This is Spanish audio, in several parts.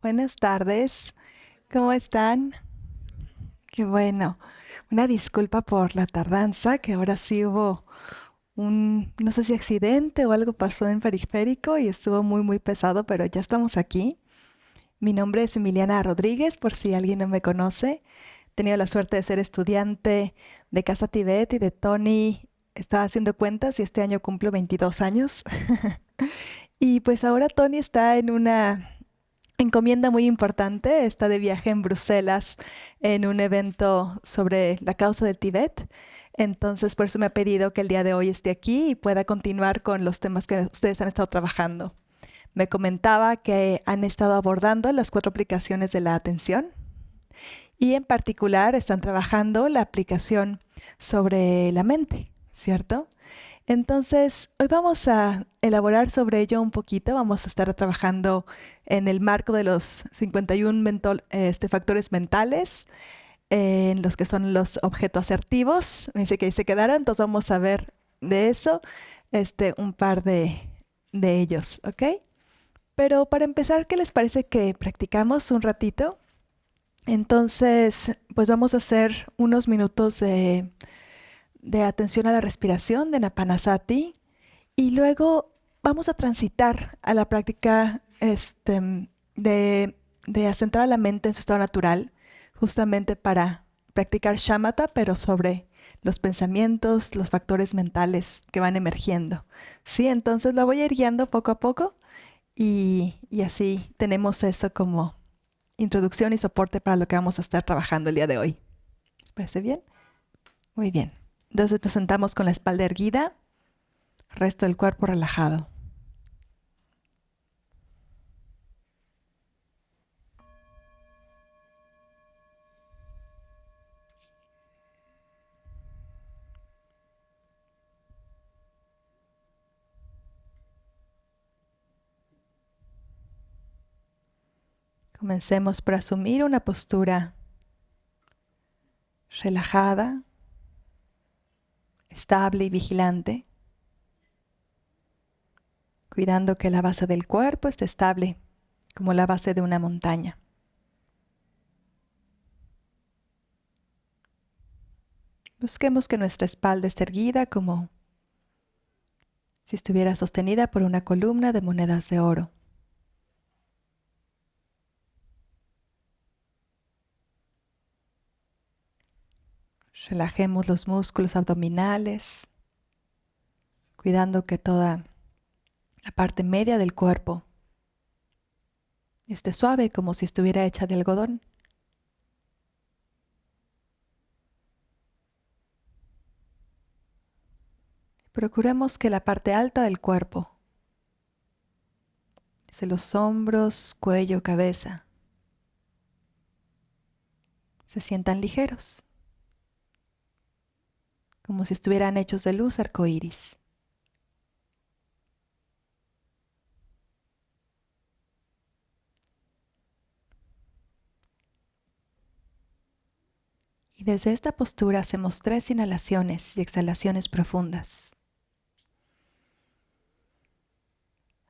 Buenas tardes, ¿cómo están? Qué bueno. Una disculpa por la tardanza, que ahora sí hubo no sé si accidente o algo pasó en periférico y estuvo muy pesado, pero ya estamos aquí. Mi nombre es Emiliana Rodríguez, por si alguien no me conoce. He tenido la suerte de ser estudiante de Casa Tibet y de Tony. Estaba haciendo cuentas y este año cumplo 22 años. Y pues ahora Tony está en una encomienda muy importante. Está de viaje en Bruselas en un evento sobre la causa de Tíbet. Entonces, por eso me ha pedido que el día de hoy esté aquí y pueda continuar con los temas que ustedes han estado trabajando. Me comentaba que han estado abordando las 4 aplicaciones de la atención y en particular están trabajando la aplicación sobre la mente, ¿cierto? Entonces, hoy vamos a elaborar sobre ello un poquito. Vamos a estar trabajando en el marco de los 51 factores mentales, en los que son los objetos asertivos. Me dice que ahí se quedaron, entonces vamos a ver de eso un par de ellos, ¿ok? Pero para empezar, ¿qué les parece que practicamos un ratito? Entonces, pues vamos a hacer unos minutos de atención a la respiración de Napanasati. Y luego vamos a transitar a la práctica de, de asentar a la mente en su estado natural, justamente para practicar shamatha, pero sobre los pensamientos, los factores mentales que van emergiendo. Sí, entonces la voy a ir guiando poco a poco y así tenemos eso como introducción y soporte para lo que vamos a estar trabajando el día de hoy. ¿Les parece bien? Muy bien. Entonces nos sentamos con la espalda erguida, resto del cuerpo relajado. Comencemos por asumir una postura relajada, estable y vigilante, cuidando que la base del cuerpo esté estable como la base de una montaña. Busquemos que nuestra espalda esté erguida como si estuviera sostenida por una columna de monedas de oro. Relajemos los músculos abdominales, cuidando que toda la parte media del cuerpo esté suave como si estuviera hecha de algodón. Procuremos que la parte alta del cuerpo, desde los hombros, cuello, cabeza, se sientan ligeros, como si estuvieran hechos de luz arcoíris. Y desde esta postura hacemos 3 inhalaciones y exhalaciones profundas.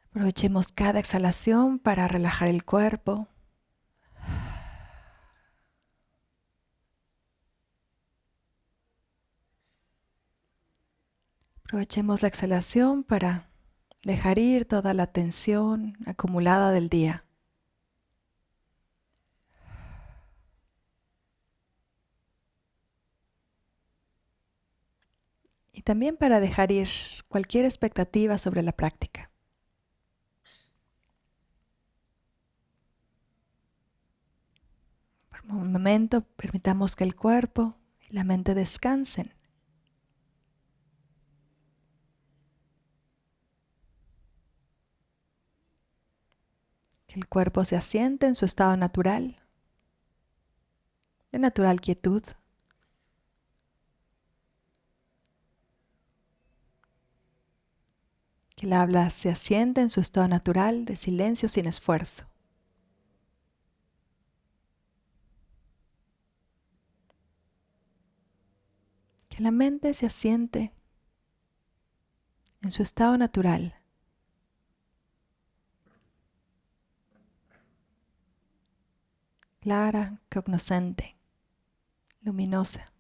Aprovechemos cada exhalación para relajar el cuerpo. Aprovechemos la exhalación para dejar ir toda la tensión acumulada del día. Y también para dejar ir cualquier expectativa sobre la práctica. Por un momento permitamos que el cuerpo y la mente descansen. Que el cuerpo se asiente en su estado natural, de natural quietud. Que el habla se asiente en su estado natural de silencio sin esfuerzo. Que la mente se asiente en su estado natural, clara, cognoscente, luminosa.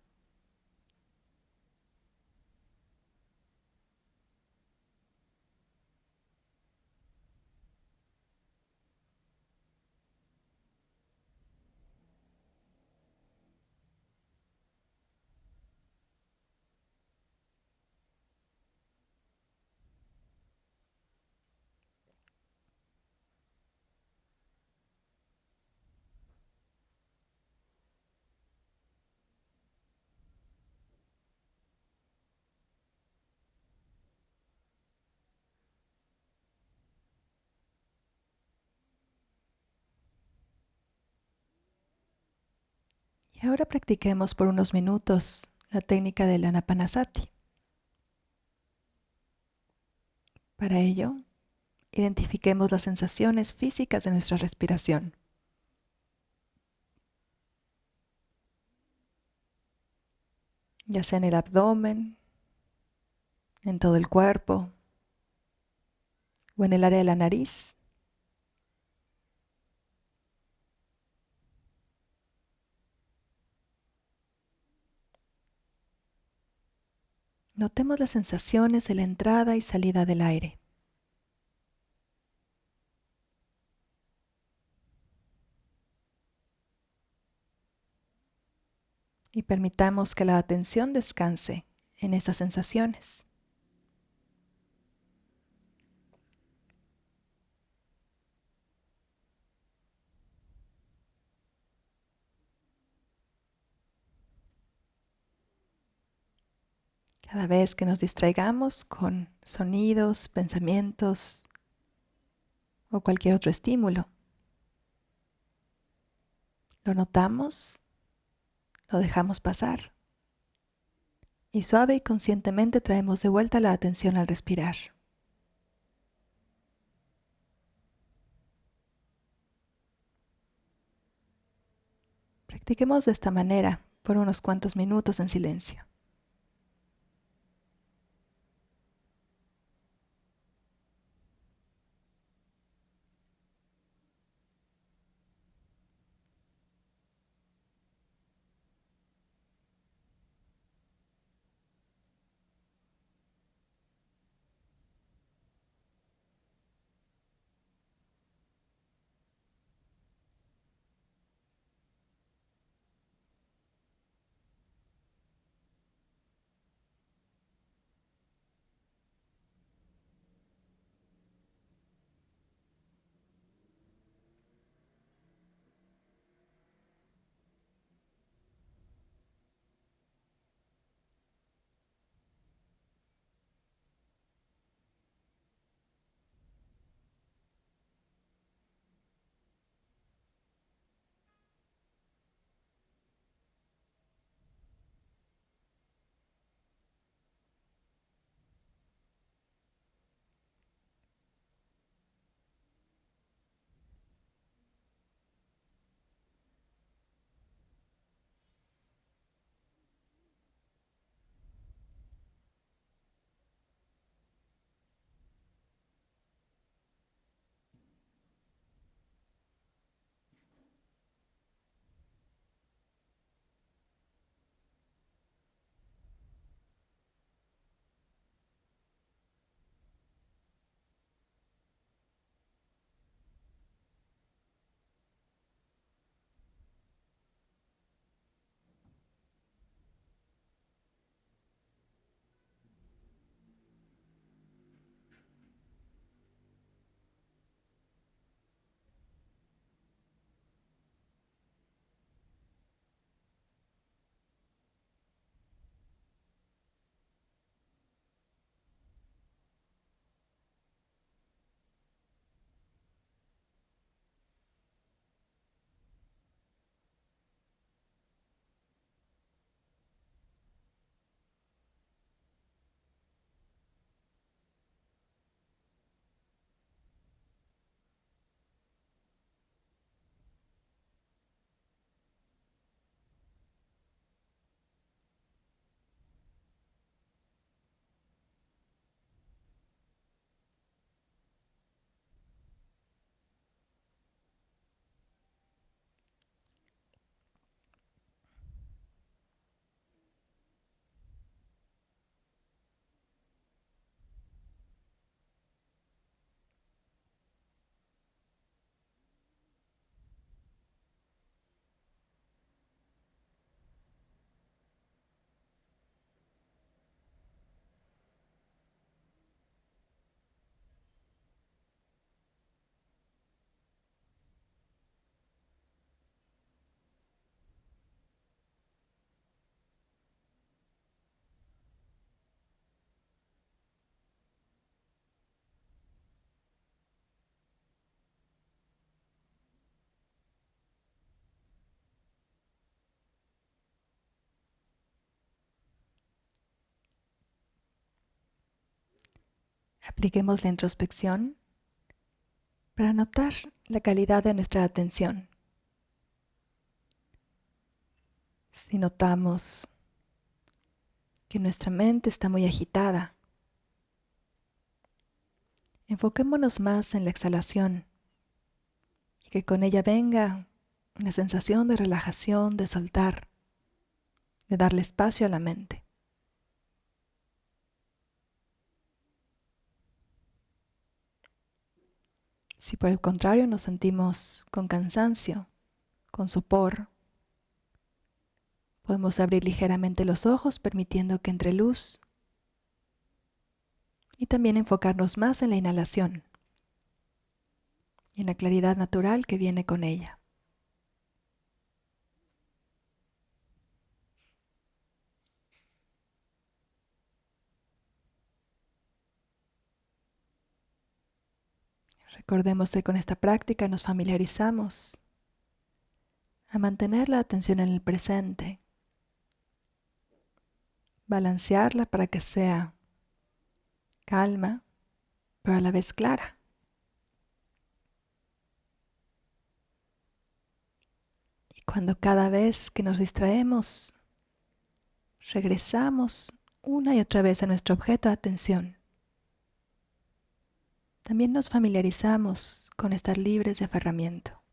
Y ahora practiquemos por unos minutos la técnica del Anapanasati. Para ello, identifiquemos las sensaciones físicas de nuestra respiración. Ya sea en el abdomen, en todo el cuerpo o en el área de la nariz. Notemos las sensaciones de la entrada y salida del aire. Y permitamos que la atención descanse en estas sensaciones. Cada vez que nos distraigamos con sonidos, pensamientos o cualquier otro estímulo, lo notamos, lo dejamos pasar y suave y conscientemente traemos de vuelta la atención al respirar. Practiquemos de esta manera por unos cuantos minutos en silencio. Apliquemos la introspección para notar la calidad de nuestra atención. Si notamos que nuestra mente está muy agitada, enfoquémonos más en la exhalación y que con ella venga una sensación de relajación, de soltar, de darle espacio a la mente. Si por el contrario nos sentimos con cansancio, con sopor, podemos abrir ligeramente los ojos permitiendo que entre luz y también enfocarnos más en la inhalación y en la claridad natural que viene con ella. Recordemos que con esta práctica nos familiarizamos a mantener la atención en el presente, balancearla para que sea calma, pero a la vez clara. Y cuando cada vez que nos distraemos, regresamos una y otra vez a nuestro objeto de atención, también nos familiarizamos con estar libres de aferramiento.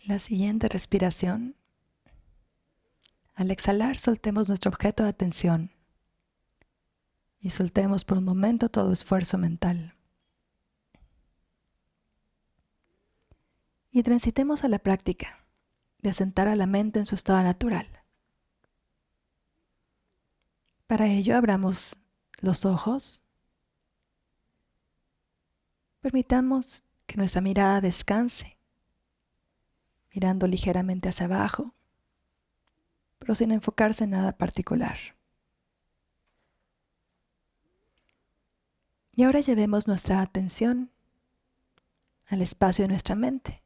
En la siguiente respiración, al exhalar, soltemos nuestro objeto de atención y soltemos por un momento todo esfuerzo mental. Y transitemos a la práctica de asentar a la mente en su estado natural. Para ello, abramos los ojos. Permitamos que nuestra mirada descanse, mirando ligeramente hacia abajo, pero sin enfocarse en nada particular. Y ahora llevemos nuestra atención al espacio de nuestra mente.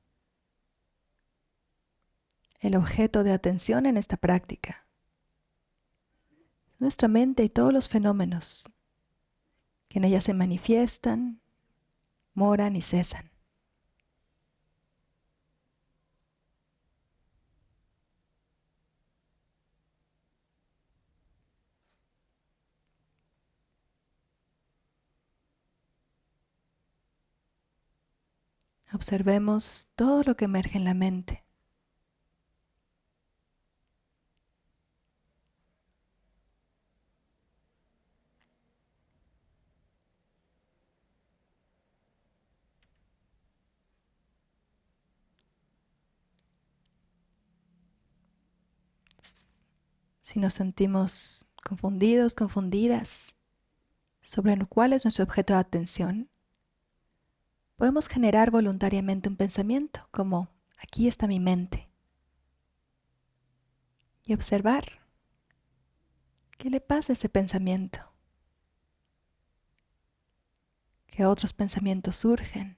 El objeto de atención en esta práctica es nuestra mente y todos los fenómenos que en ella se manifiestan moran y cesan. Observemos todo lo que emerge en la mente. Si nos sentimos confundidos, confundidas sobre cuál es nuestro objeto de atención, podemos generar voluntariamente un pensamiento como aquí está mi mente y observar qué le pasa a ese pensamiento, qué otros pensamientos surgen.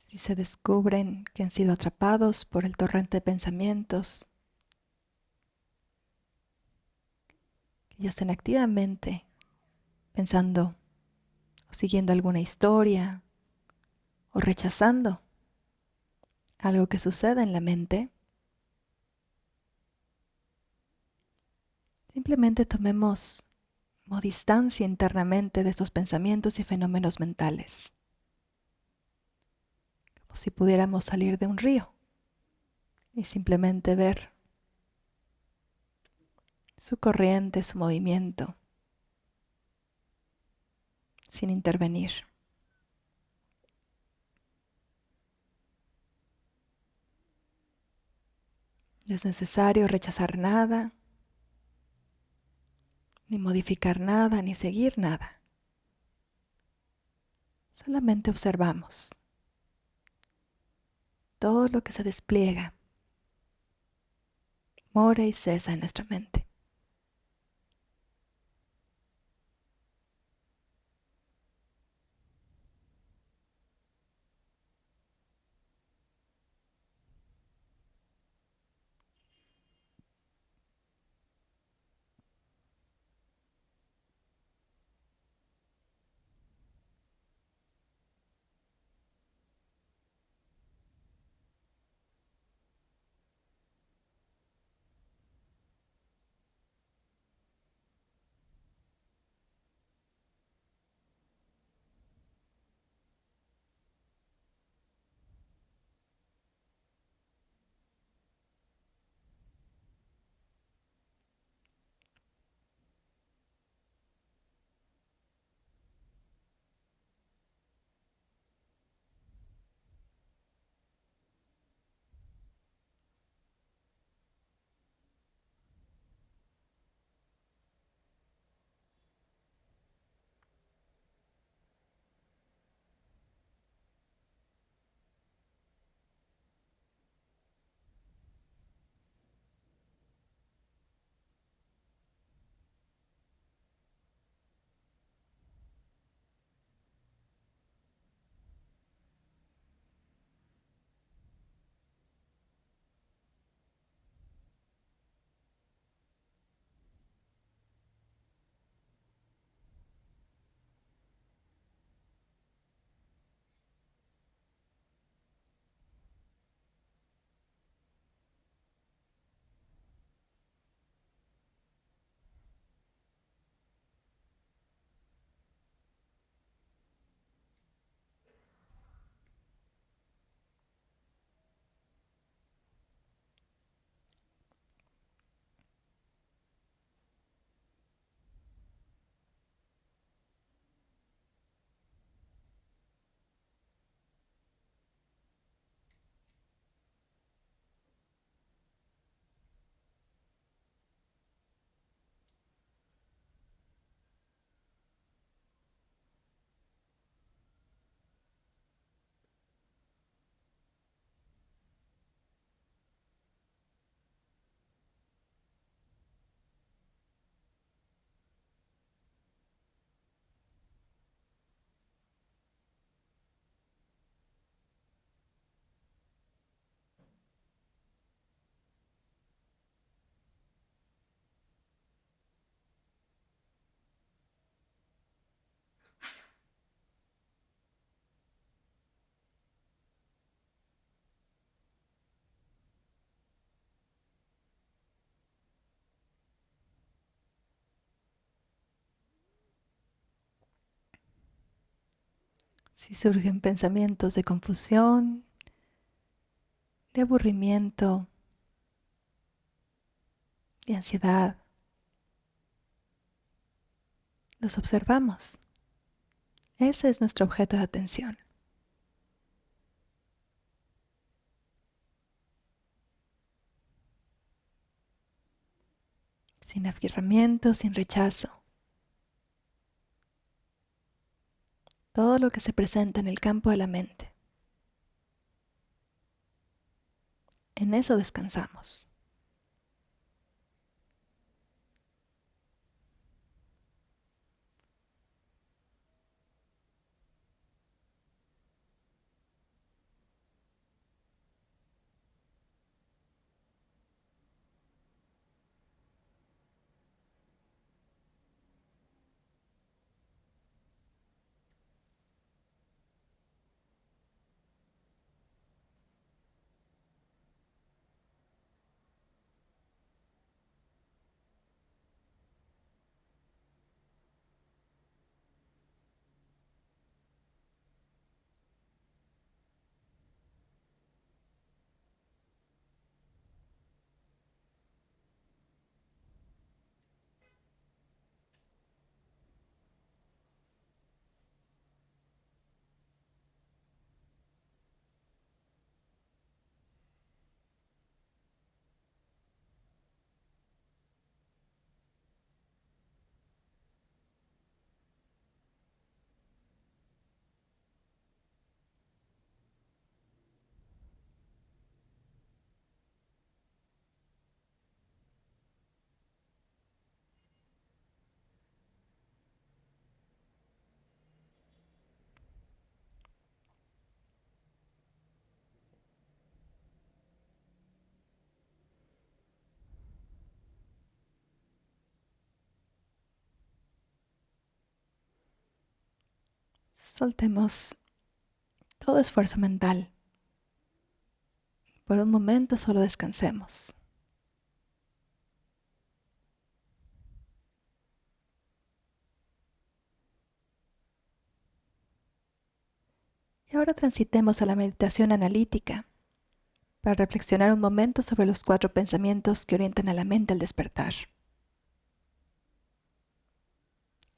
Si se descubren que han sido atrapados por el torrente de pensamientos, que ya están activamente pensando o siguiendo alguna historia o rechazando algo que suceda en la mente, simplemente tomemos como distancia internamente de estos pensamientos y fenómenos mentales, como si pudiéramos salir de un río y simplemente ver su corriente, su movimiento, sin intervenir. No es necesario rechazar nada, ni modificar nada, ni seguir nada. Solamente observamos todo lo que se despliega, mora y cesa en nuestra mente. Si surgen pensamientos de confusión, de aburrimiento, de ansiedad, los observamos. Ese es nuestro objeto de atención. Sin afirmamiento, sin rechazo. Todo lo que se presenta en el campo de la mente. En eso descansamos. Soltemos todo esfuerzo mental. Por un momento solo descansemos. Y ahora transitemos a la meditación analítica para reflexionar un momento sobre los 4 pensamientos que orientan a la mente al despertar.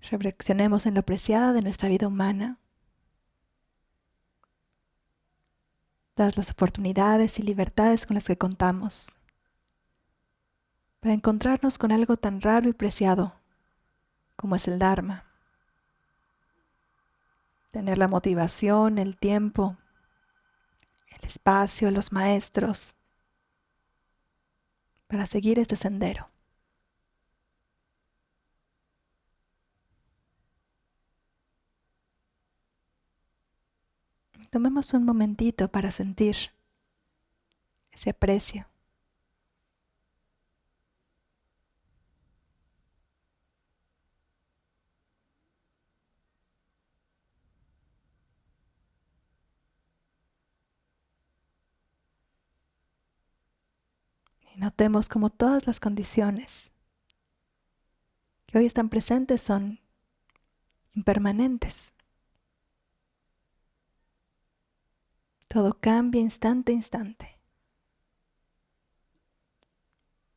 Reflexionemos en lo preciada de nuestra vida humana, todas las oportunidades y libertades con las que contamos, para encontrarnos con algo tan raro y preciado como es el Dharma. Tener la motivación, el tiempo, el espacio, los maestros, para seguir este sendero. Tomemos un momentito para sentir ese aprecio. Y notemos cómo todas las condiciones que hoy están presentes son impermanentes. Todo cambia instante a instante.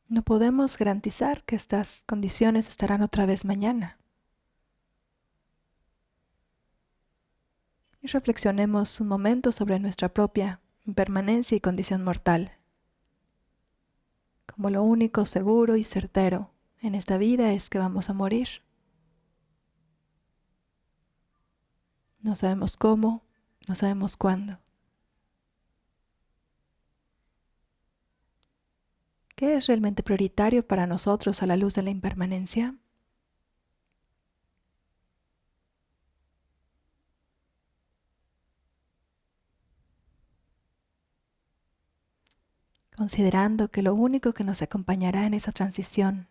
No podemos garantizar que estas condiciones estarán otra vez mañana. Y reflexionemos un momento sobre nuestra propia impermanencia y condición mortal. Como lo único seguro y certero en esta vida es que vamos a morir. No sabemos cómo, no sabemos cuándo. ¿Qué es realmente prioritario para nosotros a la luz de la impermanencia? Considerando que lo único que nos acompañará en esa transición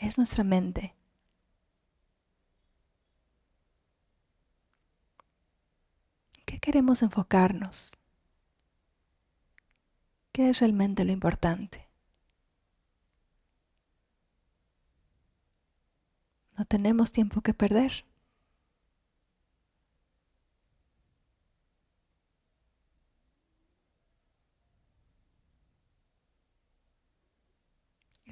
es nuestra mente. ¿Qué queremos enfocarnos? ¿Qué es realmente lo importante? No tenemos tiempo que perder.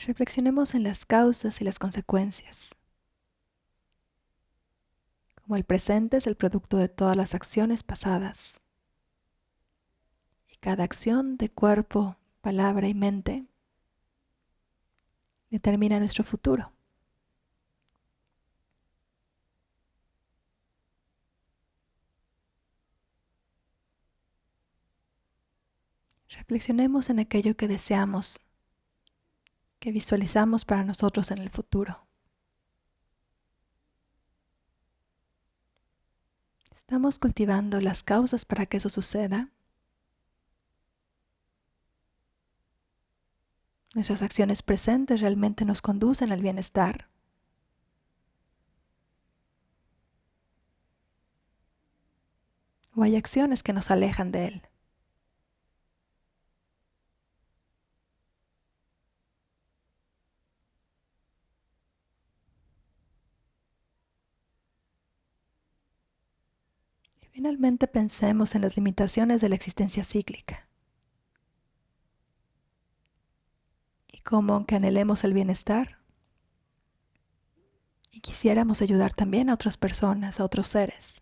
Reflexionemos en las causas y las consecuencias. Como el presente es el producto de todas las acciones pasadas. Y cada acción de cuerpo, palabra y mente determina nuestro futuro. Reflexionemos en aquello que deseamos, que visualizamos para nosotros en el futuro. ¿Estamos cultivando las causas para que eso suceda? ¿Nuestras acciones presentes realmente nos conducen al bienestar? ¿O hay acciones que nos alejan de él? Y finalmente pensemos en las limitaciones de la existencia cíclica. Y cómo, aunque anhelemos el bienestar y quisiéramos ayudar también a otras personas, a otros seres,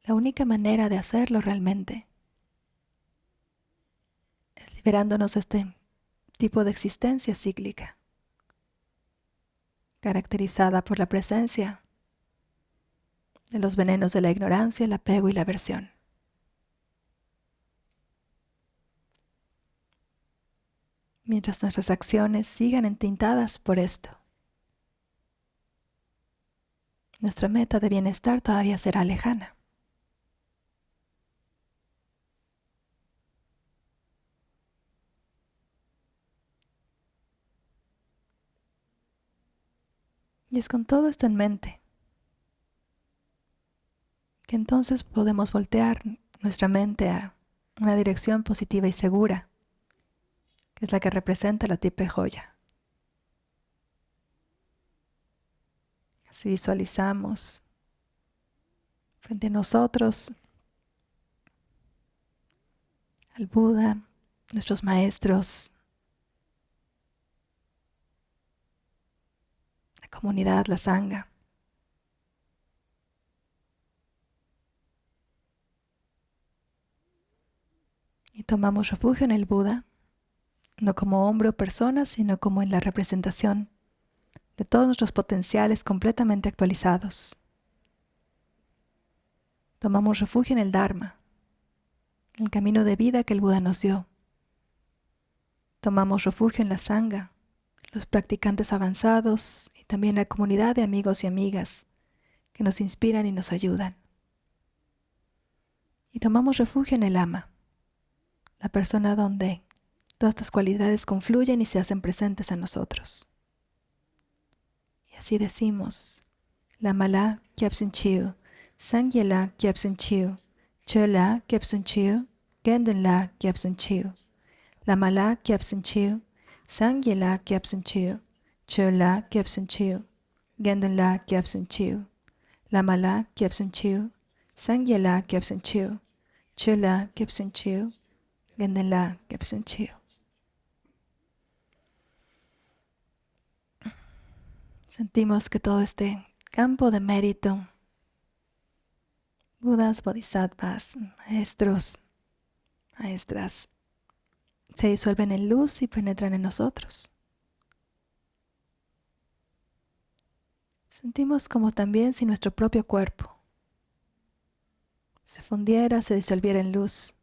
la única manera de hacerlo realmente es liberándonos de este tipo de existencia cíclica, caracterizada por la presencia de los venenos de la ignorancia, el apego y la aversión. Mientras nuestras acciones sigan entintadas por esto, nuestra meta de bienestar todavía será lejana. Y es con todo esto en mente que entonces podemos voltear nuestra mente a una dirección positiva y segura, que es la que representa la tipe joya. Así visualizamos frente a nosotros al Buda, nuestros maestros, la comunidad, la sangha. Y tomamos refugio en el Buda, no como hombre o persona, sino como en la representación de todos nuestros potenciales completamente actualizados. Tomamos refugio en el Dharma, en el camino de vida que el Buda nos dio. Tomamos refugio en la sangha, los practicantes avanzados y también la comunidad de amigos y amigas que nos inspiran y nos ayudan. Y tomamos refugio en el Ama, la persona donde todas estas cualidades confluyen y se hacen presentes a nosotros. Y así decimos: Lama la kyabsun chiu, sangye la kyabsun chiu, che la kyabsun chiu, genden la kyabsun chiu. Lama la kyabsun chiu, sangye la kyabsun chiu, che la kyabsun chiu, genden la kyabsun chiu. Lama la kyabsun chiu, sangye la kyabsun chiu, che la kyabsun chiu, genden la kyabsun chiu. Sentimos que todo este campo de mérito, Budas, Bodhisattvas, maestros, maestras, se disuelven en luz y penetran en nosotros. Sentimos como también si nuestro propio cuerpo se fundiera, se disolviera en luz.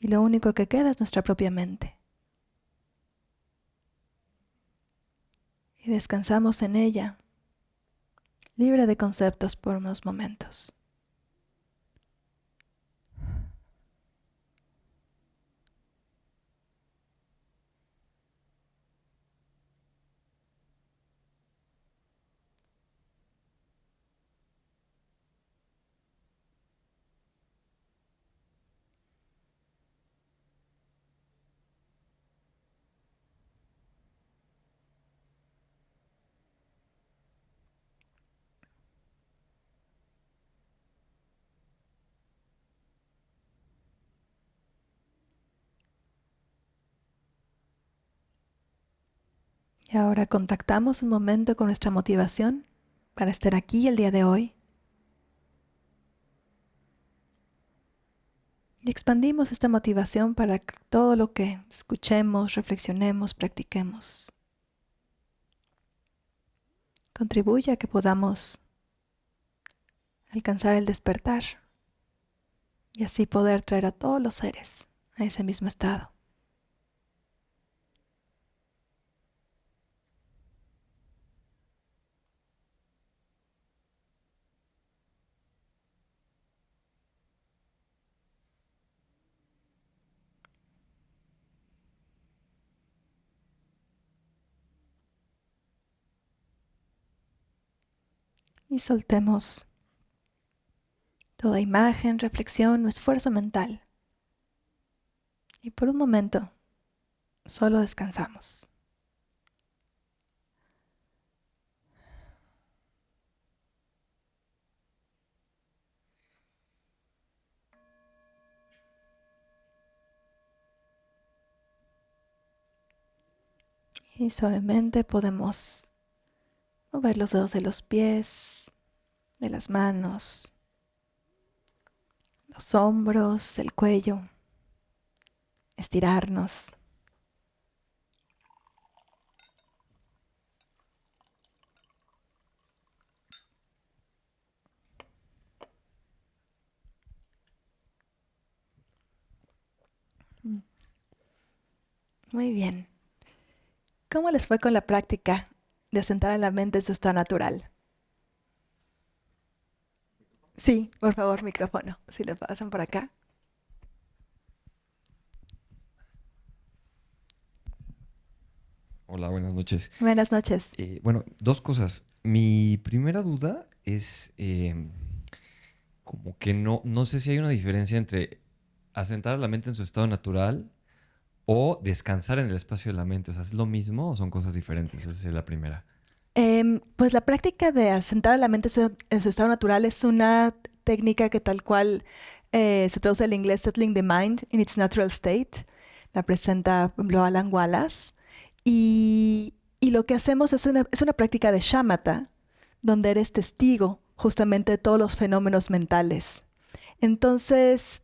Y lo único que queda es nuestra propia mente. Y descansamos en ella, libre de conceptos por unos momentos. Y ahora contactamos un momento con nuestra motivación para estar aquí el día de hoy. Y expandimos esta motivación para que todo lo que escuchemos, reflexionemos, practiquemos, contribuya a que podamos alcanzar el despertar y así poder traer a todos los seres a ese mismo estado. Y soltemos toda imagen, reflexión o esfuerzo mental. Y por un momento, solo descansamos. Y suavemente podemos mover los dedos de los pies, de las manos, los hombros, el cuello, estirarnos. Muy bien. ¿Cómo les fue con la práctica de asentar a la mente en su estado natural? Sí, por favor, micrófono, si le pasan por acá. Hola, buenas noches. Buenas noches. Bueno, dos cosas. Mi primera duda es como que no sé si hay una diferencia entre asentar a la mente en su estado natural o descansar en el espacio de la mente. O sea, ¿es lo mismo o son cosas diferentes? Esa es la primera. Pues la práctica de asentar a la mente en su estado natural es una técnica que tal cual se traduce al inglés Settling the Mind in its Natural State. La presenta, por ejemplo, Alan Wallace. Y lo que hacemos es una práctica de shamatha, donde eres testigo justamente de todos los fenómenos mentales. Entonces,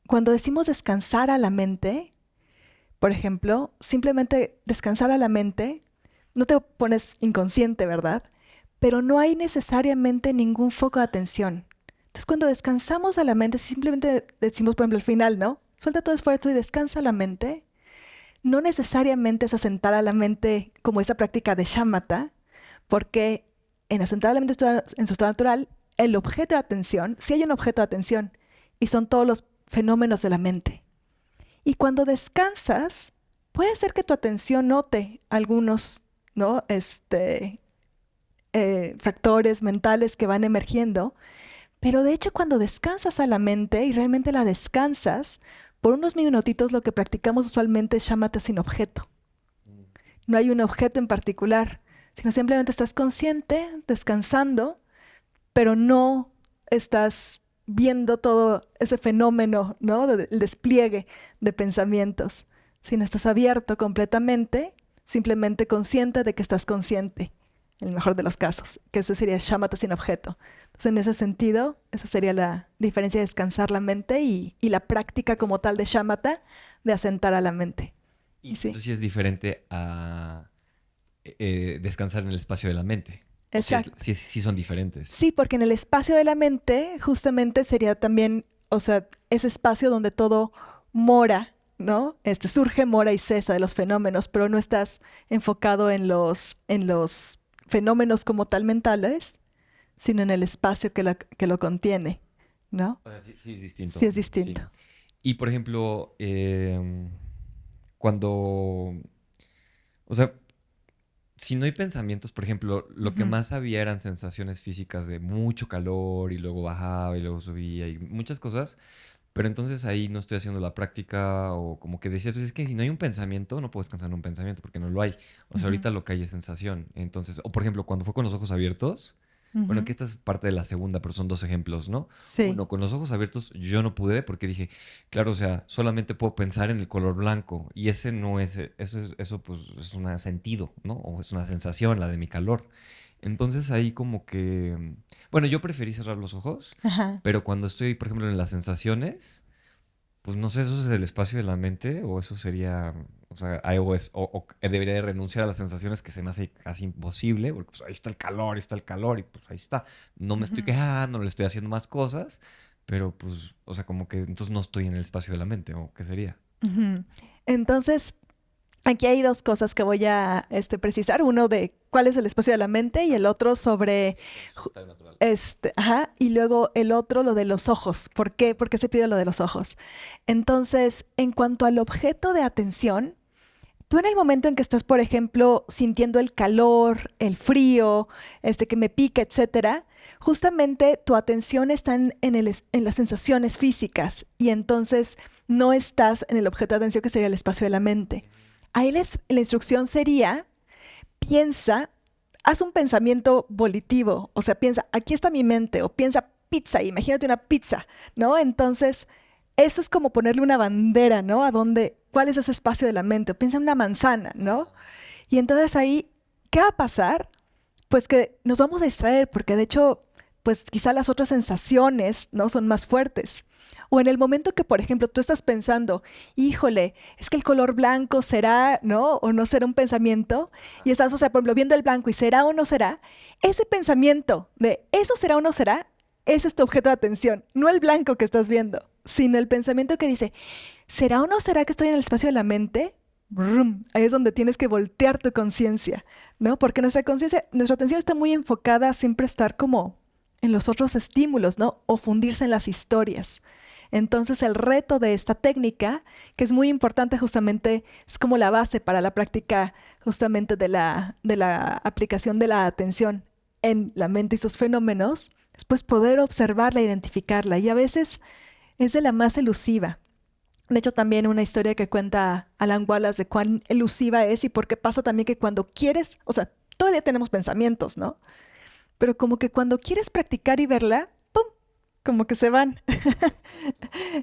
cuando decimos descansar a la mente, por ejemplo, simplemente descansar a la mente, no te pones inconsciente, ¿verdad? Pero no hay necesariamente ningún foco de atención. Entonces, cuando descansamos a la mente, simplemente decimos, por ejemplo, al final, ¿no? Suelta todo esfuerzo y descansa la mente. No necesariamente es asentar a la mente como esta práctica de shamatha, porque en asentar a la mente en su estado natural, el objeto de atención, sí hay un objeto de atención, y son todos los fenómenos de la mente. Y cuando descansas, puede ser que tu atención note algunos, ¿no? Factores mentales que van emergiendo, pero de hecho cuando descansas a la mente y realmente la descansas, por unos minutitos lo que practicamos usualmente es shamatha sin objeto. No hay un objeto en particular, sino simplemente estás consciente, descansando, pero no estás viendo todo ese fenómeno, ¿no? El despliegue de pensamientos, sino estás abierto completamente, simplemente consciente de que estás consciente, en el mejor de los casos, que ese sería shamatha sin objeto. Entonces, en ese sentido, esa sería la diferencia de descansar la mente y la práctica como tal de shamatha de asentar a la mente. Y Y sí, entonces sí es diferente a descansar en el espacio de la mente. O exacto. sí son diferentes. Sí, porque en el espacio de la mente justamente sería también, o sea, ese espacio donde todo mora, ¿no? Surge, mora y cesa de los fenómenos, pero no estás enfocado en los fenómenos como tal mentales, sino en el espacio que lo contiene, ¿no? O sea, sí, sí es Sí distinto. es distinto. Sí. Y por ejemplo, cuando, o sea, si no hay pensamientos, por ejemplo, lo que Ujú, más había eran sensaciones físicas de mucho calor y luego bajaba y luego subía y muchas cosas, pero entonces ahí no estoy haciendo la práctica o como que decías, pues es que si no hay un pensamiento, no puedo descansar en un pensamiento porque no lo hay. O sea, ujú. ahorita lo que hay es sensación. Entonces, o por ejemplo, cuando fue con los ojos abiertos, Bueno, Ujú. que esta es parte de la segunda, pero son dos ejemplos, ¿no? Sí. Uno, con los ojos abiertos yo no pude porque dije, claro, o sea, solamente puedo pensar en el color blanco y ese no es, eso pues es un sentido, ¿no? O es una sensación, la de mi calor. Entonces ahí como que, bueno, yo preferí cerrar los ojos, Ajá. pero cuando estoy, por ejemplo, en las sensaciones, pues no sé, eso es el espacio de la mente o eso sería, o sea, algo es, o debería de renunciar a las sensaciones que se me hace casi imposible, porque pues ahí está el calor y pues ahí está. No me estoy Ujú. quejando, no le estoy haciendo más cosas, pero pues, o sea, como que entonces no estoy en el espacio de la mente, ¿o qué sería? Ujú. Entonces, aquí hay dos cosas que voy a precisar. Uno de cuál es el espacio de la mente y el otro sobre, En su estado natural. ajá, y luego el otro lo de los ojos. ¿Por qué? ¿Por qué se pide lo de los ojos? Entonces, en cuanto al objeto de atención, tú en el momento en que estás, por ejemplo, sintiendo el calor, el frío, que me pica, etcétera, justamente tu atención está en las sensaciones físicas y entonces no estás en el objeto de atención que sería el espacio de la mente. Ahí la instrucción sería, piensa, haz un pensamiento volitivo, o sea, piensa, aquí está mi mente, o piensa pizza, imagínate una pizza, ¿no? Entonces, eso es como ponerle una bandera, ¿no? A dónde, ¿cuál es ese espacio de la mente? O piensa en una manzana, ¿no? Y entonces ahí, ¿qué va a pasar? Pues que nos vamos a distraer, porque de hecho, pues quizá las otras sensaciones, ¿no? Son más fuertes. O en el momento que, por ejemplo, tú estás pensando, híjole, es que el color blanco será, ¿no? O no será un pensamiento, y estás, o sea, por ejemplo, viendo el blanco y será o no será, ese pensamiento de eso será o no será, ese es tu objeto de atención, no el blanco que estás viendo, sino el pensamiento que dice, ¿será o no será que estoy en el espacio de la mente? Brum, ahí es donde tienes que voltear tu conciencia, ¿no? Porque nuestra conciencia, nuestra atención está muy enfocada a siempre estar como en los otros estímulos, ¿no? O fundirse en las historias. Entonces el reto de esta técnica, que es muy importante justamente, es como la base para la práctica justamente de la aplicación de la atención en la mente y sus fenómenos, es pues poder observarla, identificarla. Y a veces es de la más elusiva. De hecho, también una historia que cuenta Alan Wallace de cuán elusiva es y por qué pasa también que cuando quieres, o sea, todavía tenemos pensamientos, ¿no? Pero como que cuando quieres practicar y verla, ¡pum! Como que se van.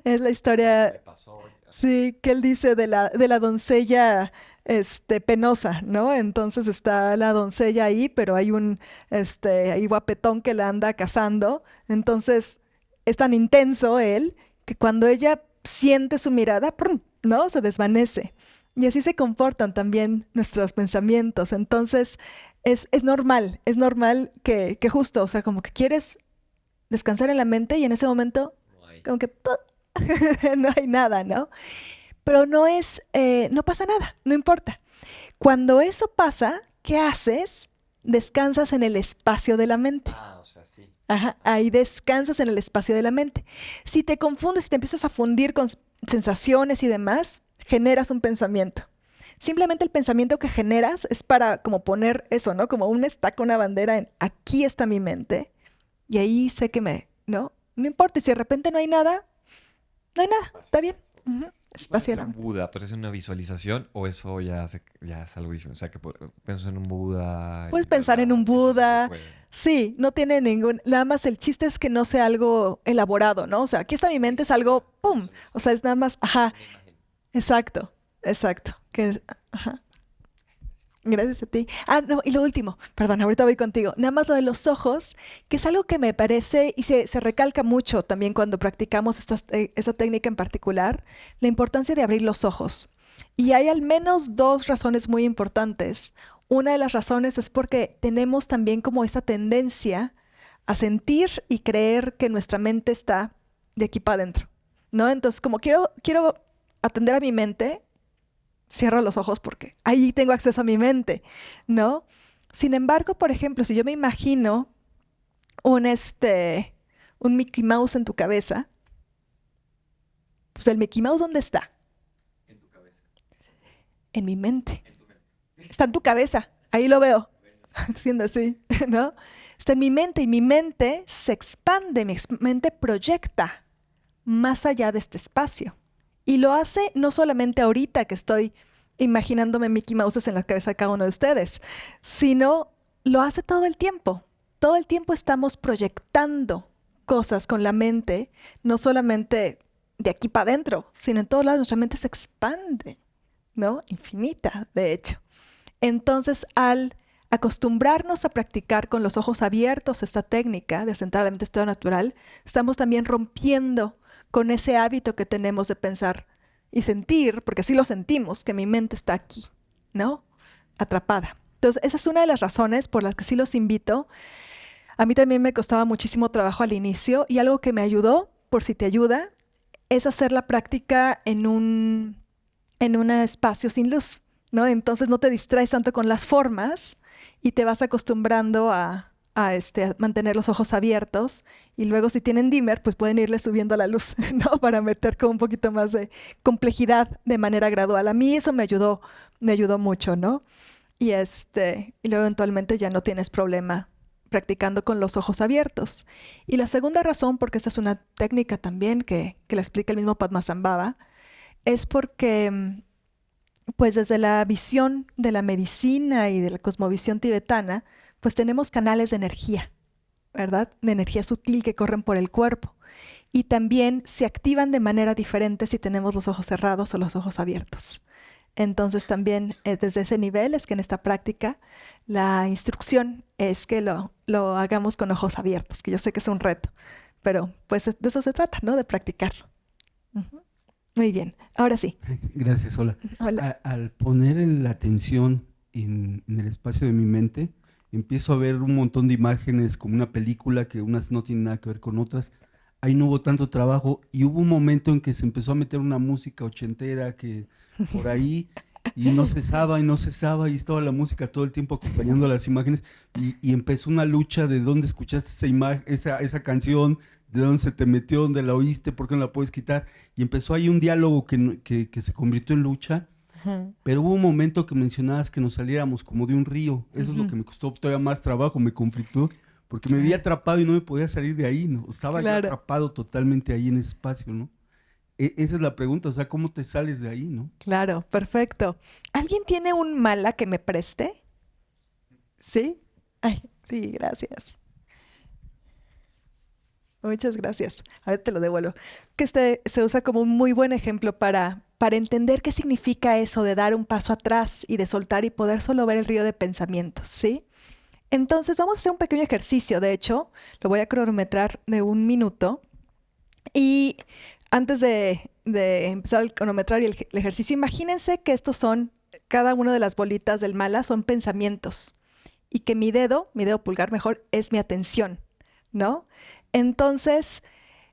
Es la Le historia, pasó así. sí, que él dice de la doncella penosa, ¿no? Entonces está la doncella ahí, pero hay un ahí guapetón que la anda cazando. Entonces es tan intenso él que cuando ella siente su mirada, ¡prum! ¿No? Se desvanece. Y así se comportan también nuestros pensamientos. Entonces es normal que justo, o sea, como que quieres descansar en la mente y en ese momento No hay. como que ¡pum! No hay nada, ¿no? Pero no es, no pasa nada, no importa. Cuando eso pasa, ¿qué haces? Descansas en el espacio de la mente. Ah, o sea, sí. Ajá, ahí descansas en el espacio de la mente. Si te confundes, si te empiezas a fundir con sensaciones y demás, generas un pensamiento. Simplemente el pensamiento que generas es para como poner eso, ¿no? Como una estaca, una bandera en aquí está mi mente y ahí sé que ¿no? No importa, y si de repente no hay nada, no hay nada, Espacio. está bien. Ok. Ujú, Y espacio de parece la un mente. Buda, parece una visualización o eso ya, ya es algo diferente. O sea, que pienso en un Buda Puedes y bla, pensar en un bla. Eso sí se Buda. puede. Sí, no tiene ningún. Nada más el chiste es que no sea algo elaborado, ¿no? O sea, aquí está mi Una mente, es historia. algo ¡pum! Es una O sea, historia. es nada más. Ajá, Una imagen. exacto, exacto. Ajá. Gracias a ti. Ah, no, y lo último, perdón, ahorita voy contigo. Nada más lo de los ojos, que es algo que me parece y se recalca mucho también cuando practicamos esta técnica en particular, la importancia de abrir los ojos. Y hay al menos dos razones muy importantes. Una de las razones es porque tenemos también como esta tendencia a sentir y creer que nuestra mente está de aquí para adentro, ¿no? Entonces, como quiero atender a mi mente, cierro los ojos porque ahí tengo acceso a mi mente, ¿no? Sin embargo, por ejemplo, si yo me imagino un, un Mickey Mouse en tu cabeza, pues el Mickey Mouse, ¿dónde está? En tu cabeza. En mi mente. En tu mente. Está en tu cabeza. Ahí lo veo. Bueno, sí. Siendo así, ¿no? Está en mi mente y mi mente se expande, mi mente proyecta más allá de este espacio. Y lo hace no solamente ahorita que estoy imaginándome Mickey Mouses en la cabeza de cada uno de ustedes, sino lo hace todo el tiempo. todo el tiempo estamos proyectando cosas con la mente, no solamente de aquí para adentro, sino en todos lados. Nuestra mente se expande, ¿no? Infinita, de hecho. Entonces, al acostumbrarnos a practicar con los ojos abiertos esta técnica de asentar la mente en estado natural, estamos también rompiendo con ese hábito que tenemos de pensar y sentir, porque sí lo sentimos, que mi mente está aquí, ¿no? Atrapada. Entonces, esa es una de las razones por las que sí los invito. A mí también me costaba muchísimo trabajo al inicio y algo que me ayudó, por si te ayuda, es hacer la práctica en un espacio sin luz, ¿no? Entonces no te distraes tanto con las formas y te vas acostumbrando a mantener los ojos abiertos, y luego si tienen dimmer, pues pueden irle subiendo la luz, ¿no? Para meter con un poquito más de complejidad de manera gradual. A mí eso me ayudó mucho, ¿no? Y luego eventualmente ya no tienes problema practicando con los ojos abiertos. Y la segunda razón, porque esta es una técnica también que la explica el mismo Padmasambhava, es porque pues desde la visión de la medicina y de la cosmovisión tibetana, pues tenemos canales de energía, ¿verdad? De energía sutil que corren por el cuerpo. Y también se activan de manera diferente si tenemos los ojos cerrados o los ojos abiertos. Entonces también desde ese nivel es que en esta práctica la instrucción es que lo hagamos con ojos abiertos, que yo sé que es un reto, pero pues de eso se trata, ¿no? De practicarlo. Uh-huh. Muy bien, ahora sí. Gracias, Hola. Hola. Al poner la atención en el espacio de mi mente, empiezo a ver un montón de imágenes como una película que unas no tienen nada que ver con otras. Ahí no hubo tanto trabajo y hubo un momento en que se empezó a meter una música ochentera que por ahí y no cesaba y no cesaba y estaba la música todo el tiempo acompañando a las imágenes y empezó una lucha de dónde escuchaste esa canción, de dónde se te metió, dónde la oíste, por qué no la puedes quitar. Y empezó ahí un diálogo que se convirtió en lucha, Uh-huh. pero hubo un momento que mencionabas que nos saliéramos como de un río. Eso es lo Uh-huh. que me costó todavía más trabajo, me conflictó, porque me vi Claro, atrapado y no me podía salir de ahí, ¿no? Estaba yo claro, atrapado totalmente ahí en ese espacio, ¿no? Esa es la pregunta, o sea, ¿cómo te sales de ahí, no? claro, perfecto. ¿Alguien tiene un mala que me preste? ¿Sí? Ay, sí, gracias. Muchas gracias. Ahora te lo devuelvo. Que se usa como un muy buen ejemplo para entender qué significa eso de dar un paso atrás y de soltar y poder solo ver el río de pensamientos, ¿sí? Entonces vamos a hacer un pequeño ejercicio, de hecho, lo voy a cronometrar de 1 minuto. Y antes de empezar el cronometrar y el ejercicio, imagínense que estos son, cada una de las bolitas del mala son pensamientos y que mi dedo pulgar mejor, es mi atención, ¿no? Entonces,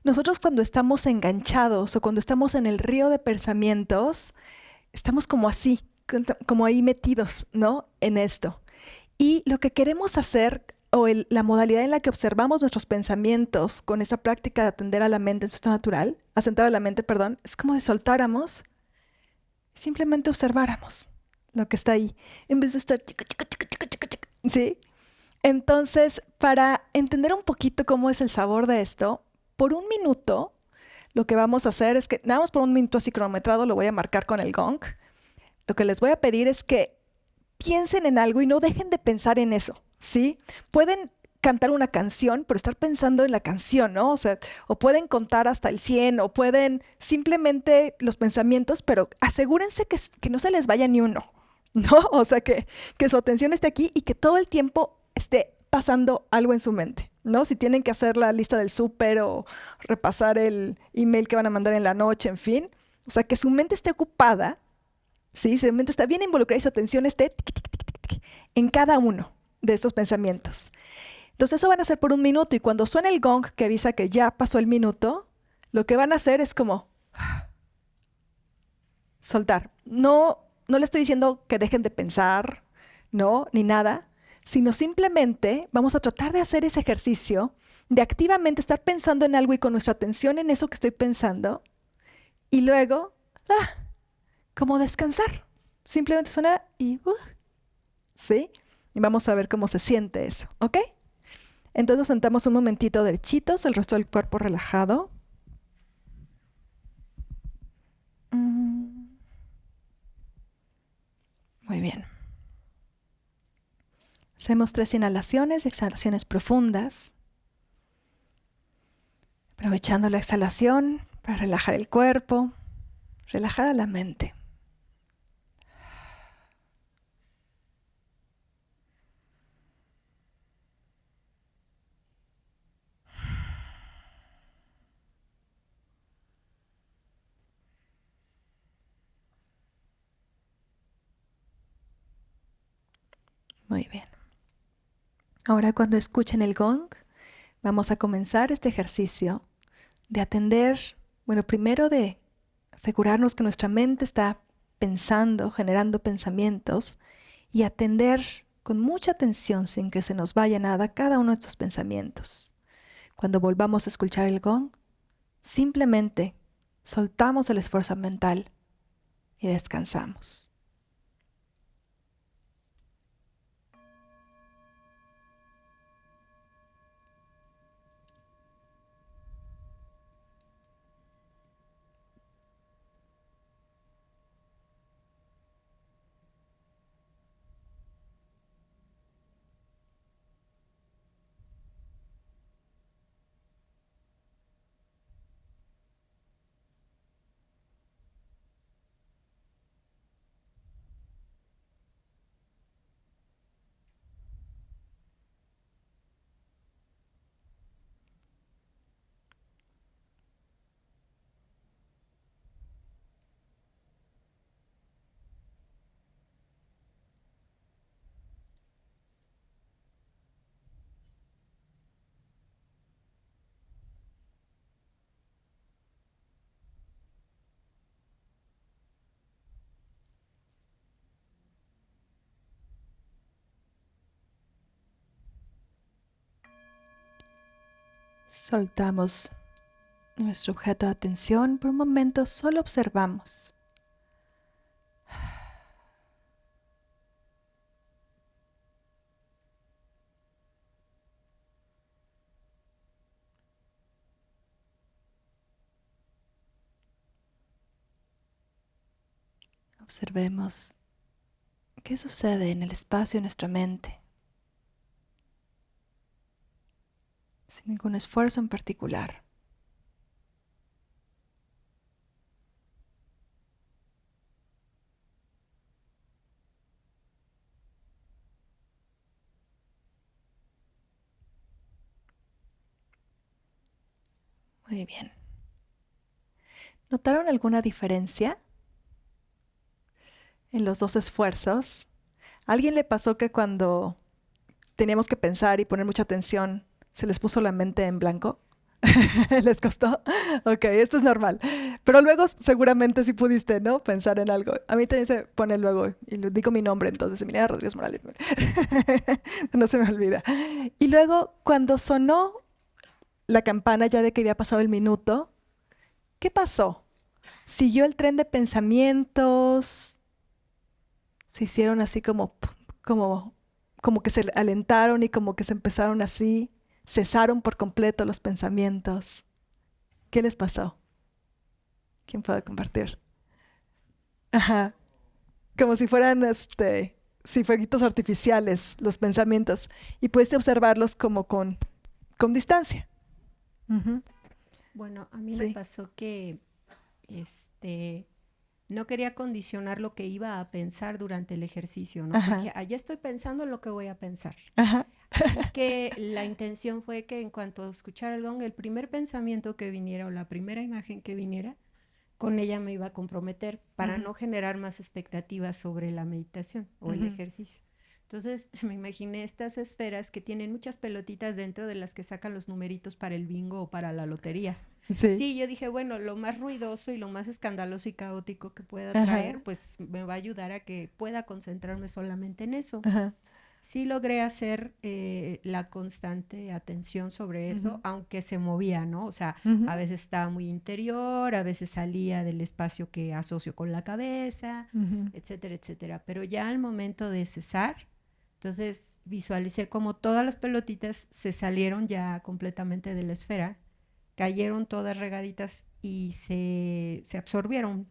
nosotros cuando estamos enganchados o cuando estamos en el río de pensamientos, estamos como así, como ahí metidos, ¿no? En esto. Y lo que queremos hacer, la modalidad en la que observamos nuestros pensamientos con esa práctica de atender a la mente en su estado natural, asentar a la mente, perdón, es como si soltáramos, simplemente observáramos lo que está ahí, en vez de estar chica, chica, chica, chica, chica, chica, ¿sí? Entonces, para entender un poquito cómo es el sabor de esto, por 1 minuto, lo que vamos a hacer es que, nada más por 1 minuto así cronometrado, lo voy a marcar con el gong. Lo que les voy a pedir es que piensen en algo y no dejen de pensar en eso, ¿sí? Pueden cantar una canción, pero estar pensando en la canción, ¿no? O sea, o pueden contar hasta el 100, o pueden simplemente los pensamientos, pero asegúrense que no se les vaya ni uno, ¿no? O sea, que su atención esté aquí y que todo el tiempo esté pasando algo en su mente, ¿no? Si tienen que hacer la lista del súper o repasar el email que van a mandar en la noche, en fin. O sea, que su mente esté ocupada. Sí, su mente está bien involucrada y su atención esté en cada uno de estos pensamientos. Entonces eso van a hacer por 1 minuto y cuando suene el gong que avisa que ya pasó el minuto, lo que van a hacer es como soltar. No, no le estoy diciendo que dejen de pensar, no, ni nada, sino simplemente vamos a tratar de hacer ese ejercicio de activamente estar pensando en algo y con nuestra atención en eso que estoy pensando y luego, como descansar. Simplemente suena y, ¿sí? Y vamos a ver cómo se siente eso, ¿ok? Entonces nos sentamos un momentito derechitos, el resto del cuerpo relajado. Muy bien. Hacemos 3 inhalaciones y exhalaciones profundas, aprovechando la exhalación para relajar el cuerpo, relajar a la mente. Muy bien. Ahora cuando escuchen el gong, vamos a comenzar este ejercicio de atender, primero de asegurarnos que nuestra mente está pensando, generando pensamientos y atender con mucha atención sin que se nos vaya nada cada uno de estos pensamientos. Cuando volvamos a escuchar el gong, simplemente soltamos el esfuerzo mental y descansamos. Soltamos nuestro objeto de atención. Por un momento solo observamos. Observemos qué sucede en el espacio de nuestra mente, sin ningún esfuerzo en particular. Muy bien. ¿Notaron alguna diferencia en los dos esfuerzos? ¿A alguien le pasó que cuando teníamos que pensar y poner mucha atención, se les puso la mente en blanco? ¿Les costó? Ok, esto es normal. Pero luego seguramente sí pudiste, ¿no? Pensar en algo. A mí también se pone luego, y le digo mi nombre entonces, Emiliana Rodríguez Morales. No se me olvida. Y luego, cuando sonó la campana ya de que había pasado el minuto, ¿qué pasó? ¿Siguió el tren de pensamientos? ¿Se hicieron así como que se alentaron y como que se empezaron así? ¿Cesaron por completo los pensamientos? ¿Qué les pasó? ¿Quién puede compartir? Ajá. Como si fueran, sí, fueguitos artificiales, los pensamientos. Y puedes observarlos como con distancia. Ujú. Bueno, a mí me Sí. pasó que no quería condicionar lo que iba a pensar durante el ejercicio, ¿no? Ajá. Porque allá estoy pensando en lo que voy a pensar. Ajá. Así que la intención fue que en cuanto escuchara el gong, el primer pensamiento que viniera o la primera imagen que viniera, con ella me iba a comprometer para Ujú. no generar más expectativas sobre la meditación o el Ujú. ejercicio. Entonces me imaginé estas esferas que tienen muchas pelotitas dentro de las que sacan los numeritos para el bingo o para la lotería. Sí. Sí, yo dije, bueno, lo más ruidoso y lo más escandaloso y caótico que pueda Ajá. traer, pues me va a ayudar a que pueda concentrarme solamente en eso. Ajá. Sí logré hacer la constante atención sobre eso, Ujú. aunque se movía, ¿no? O sea, Ujú. a veces estaba muy interior, a veces salía del espacio que asocio con la cabeza, Ujú. etcétera, etcétera. Pero ya al momento de cesar, entonces visualicé como todas las pelotitas se salieron ya completamente de la esfera, cayeron todas regaditas y se absorbieron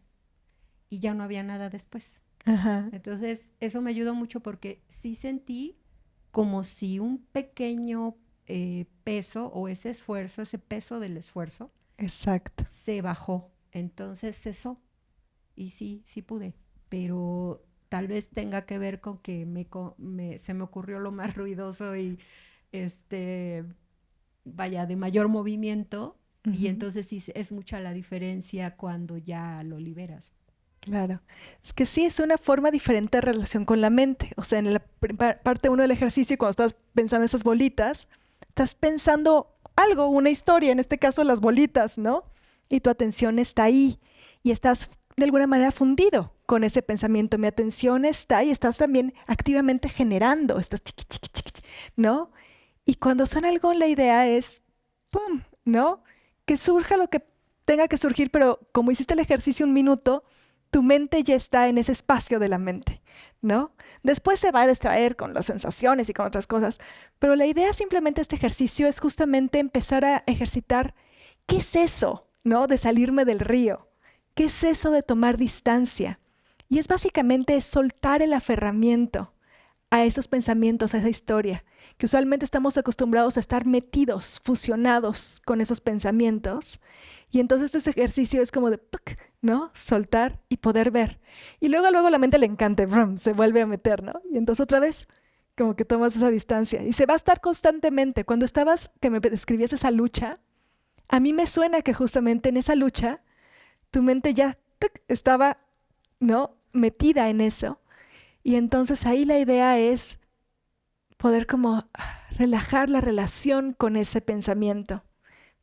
y ya no había nada después. Ajá. Entonces, eso me ayudó mucho porque sí sentí como si un pequeño peso o ese esfuerzo, ese peso del esfuerzo, Exacto. se bajó. Entonces cesó. Y sí, sí pude. Pero tal vez tenga que ver con que se me ocurrió lo más ruidoso y este, vaya, de mayor movimiento. Y Ujú. entonces sí es mucha la diferencia cuando ya lo liberas. Claro. Es que sí, es una forma diferente de relación con la mente. O sea, en la parte uno del ejercicio, cuando estás pensando en esas bolitas, estás pensando algo, una historia, en este caso las bolitas, ¿no? Y tu atención está ahí y estás de alguna manera fundido con ese pensamiento. Mi atención está y estás también activamente generando, estás chiqui, chiqui, chiqui, chiqui, ¿no? Y cuando suena algo, la idea es, ¡pum!, ¿no? Que surja lo que tenga que surgir, pero como hiciste el ejercicio un minuto, tu mente ya está en ese espacio de la mente, ¿no? Después se va a distraer con las sensaciones y con otras cosas, pero la idea simplemente de este ejercicio es justamente empezar a ejercitar qué es eso, ¿no? De salirme del río, qué es eso de tomar distancia. Y es básicamente soltar el aferramiento a esos pensamientos, a esa historia, que usualmente estamos acostumbrados a estar metidos, fusionados con esos pensamientos. Y entonces ese ejercicio es como de, ¡puc!, ¿no? Soltar y poder ver. Y luego la mente le encanta, brum, se vuelve a meter, ¿no? Y entonces otra vez, como que tomas esa distancia. Y se va a estar constantemente. Cuando estabas, que me describías esa lucha, a mí me suena que justamente en esa lucha, tu mente ya ¡tuc!, estaba, ¿no?, metida en eso. Y entonces ahí la idea es poder como relajar la relación con ese pensamiento,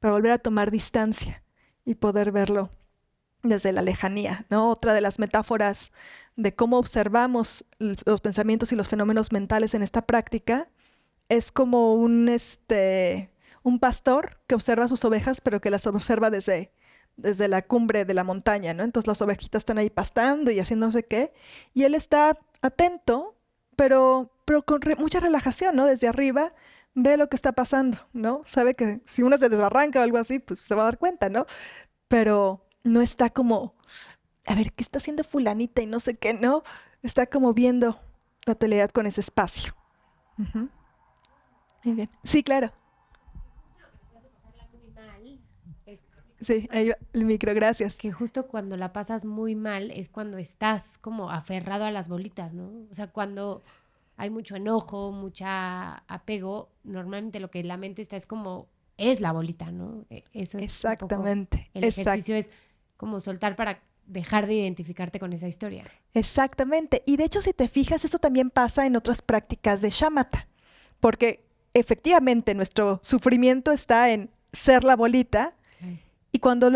para volver a tomar distancia y poder verlo desde la lejanía, ¿no? Otra de las metáforas de cómo observamos los pensamientos y los fenómenos mentales en esta práctica es como un pastor que observa sus ovejas, pero que las observa desde la cumbre de la montaña, ¿no? Entonces las ovejitas están ahí pastando y haciendo no sé qué, y él está atento, pero con mucha relajación, ¿no? Desde arriba ve lo que está pasando, ¿no? Sabe que si una se desbarranca o algo así, pues se va a dar cuenta, ¿no? Pero no está como, a ver, ¿qué está haciendo fulanita y no sé qué, ¿no? Está como viendo la totalidad con ese espacio. Ujú. Muy bien. Sí, claro. Muy mal, es Sí, ahí va el micro, gracias. que justo cuando la pasas muy mal es cuando estás como aferrado a las bolitas, ¿no? O sea, cuando hay mucho enojo, mucha apego, normalmente lo que la mente está es como, es la bolita, ¿no? Eso es un poco, Exactamente, el ejercicio es como soltar para dejar de identificarte con esa historia. exactamente. Y de hecho, si te fijas, eso también pasa en otras prácticas de shamatha, porque efectivamente nuestro sufrimiento está en ser la bolita. Claro. Y cuando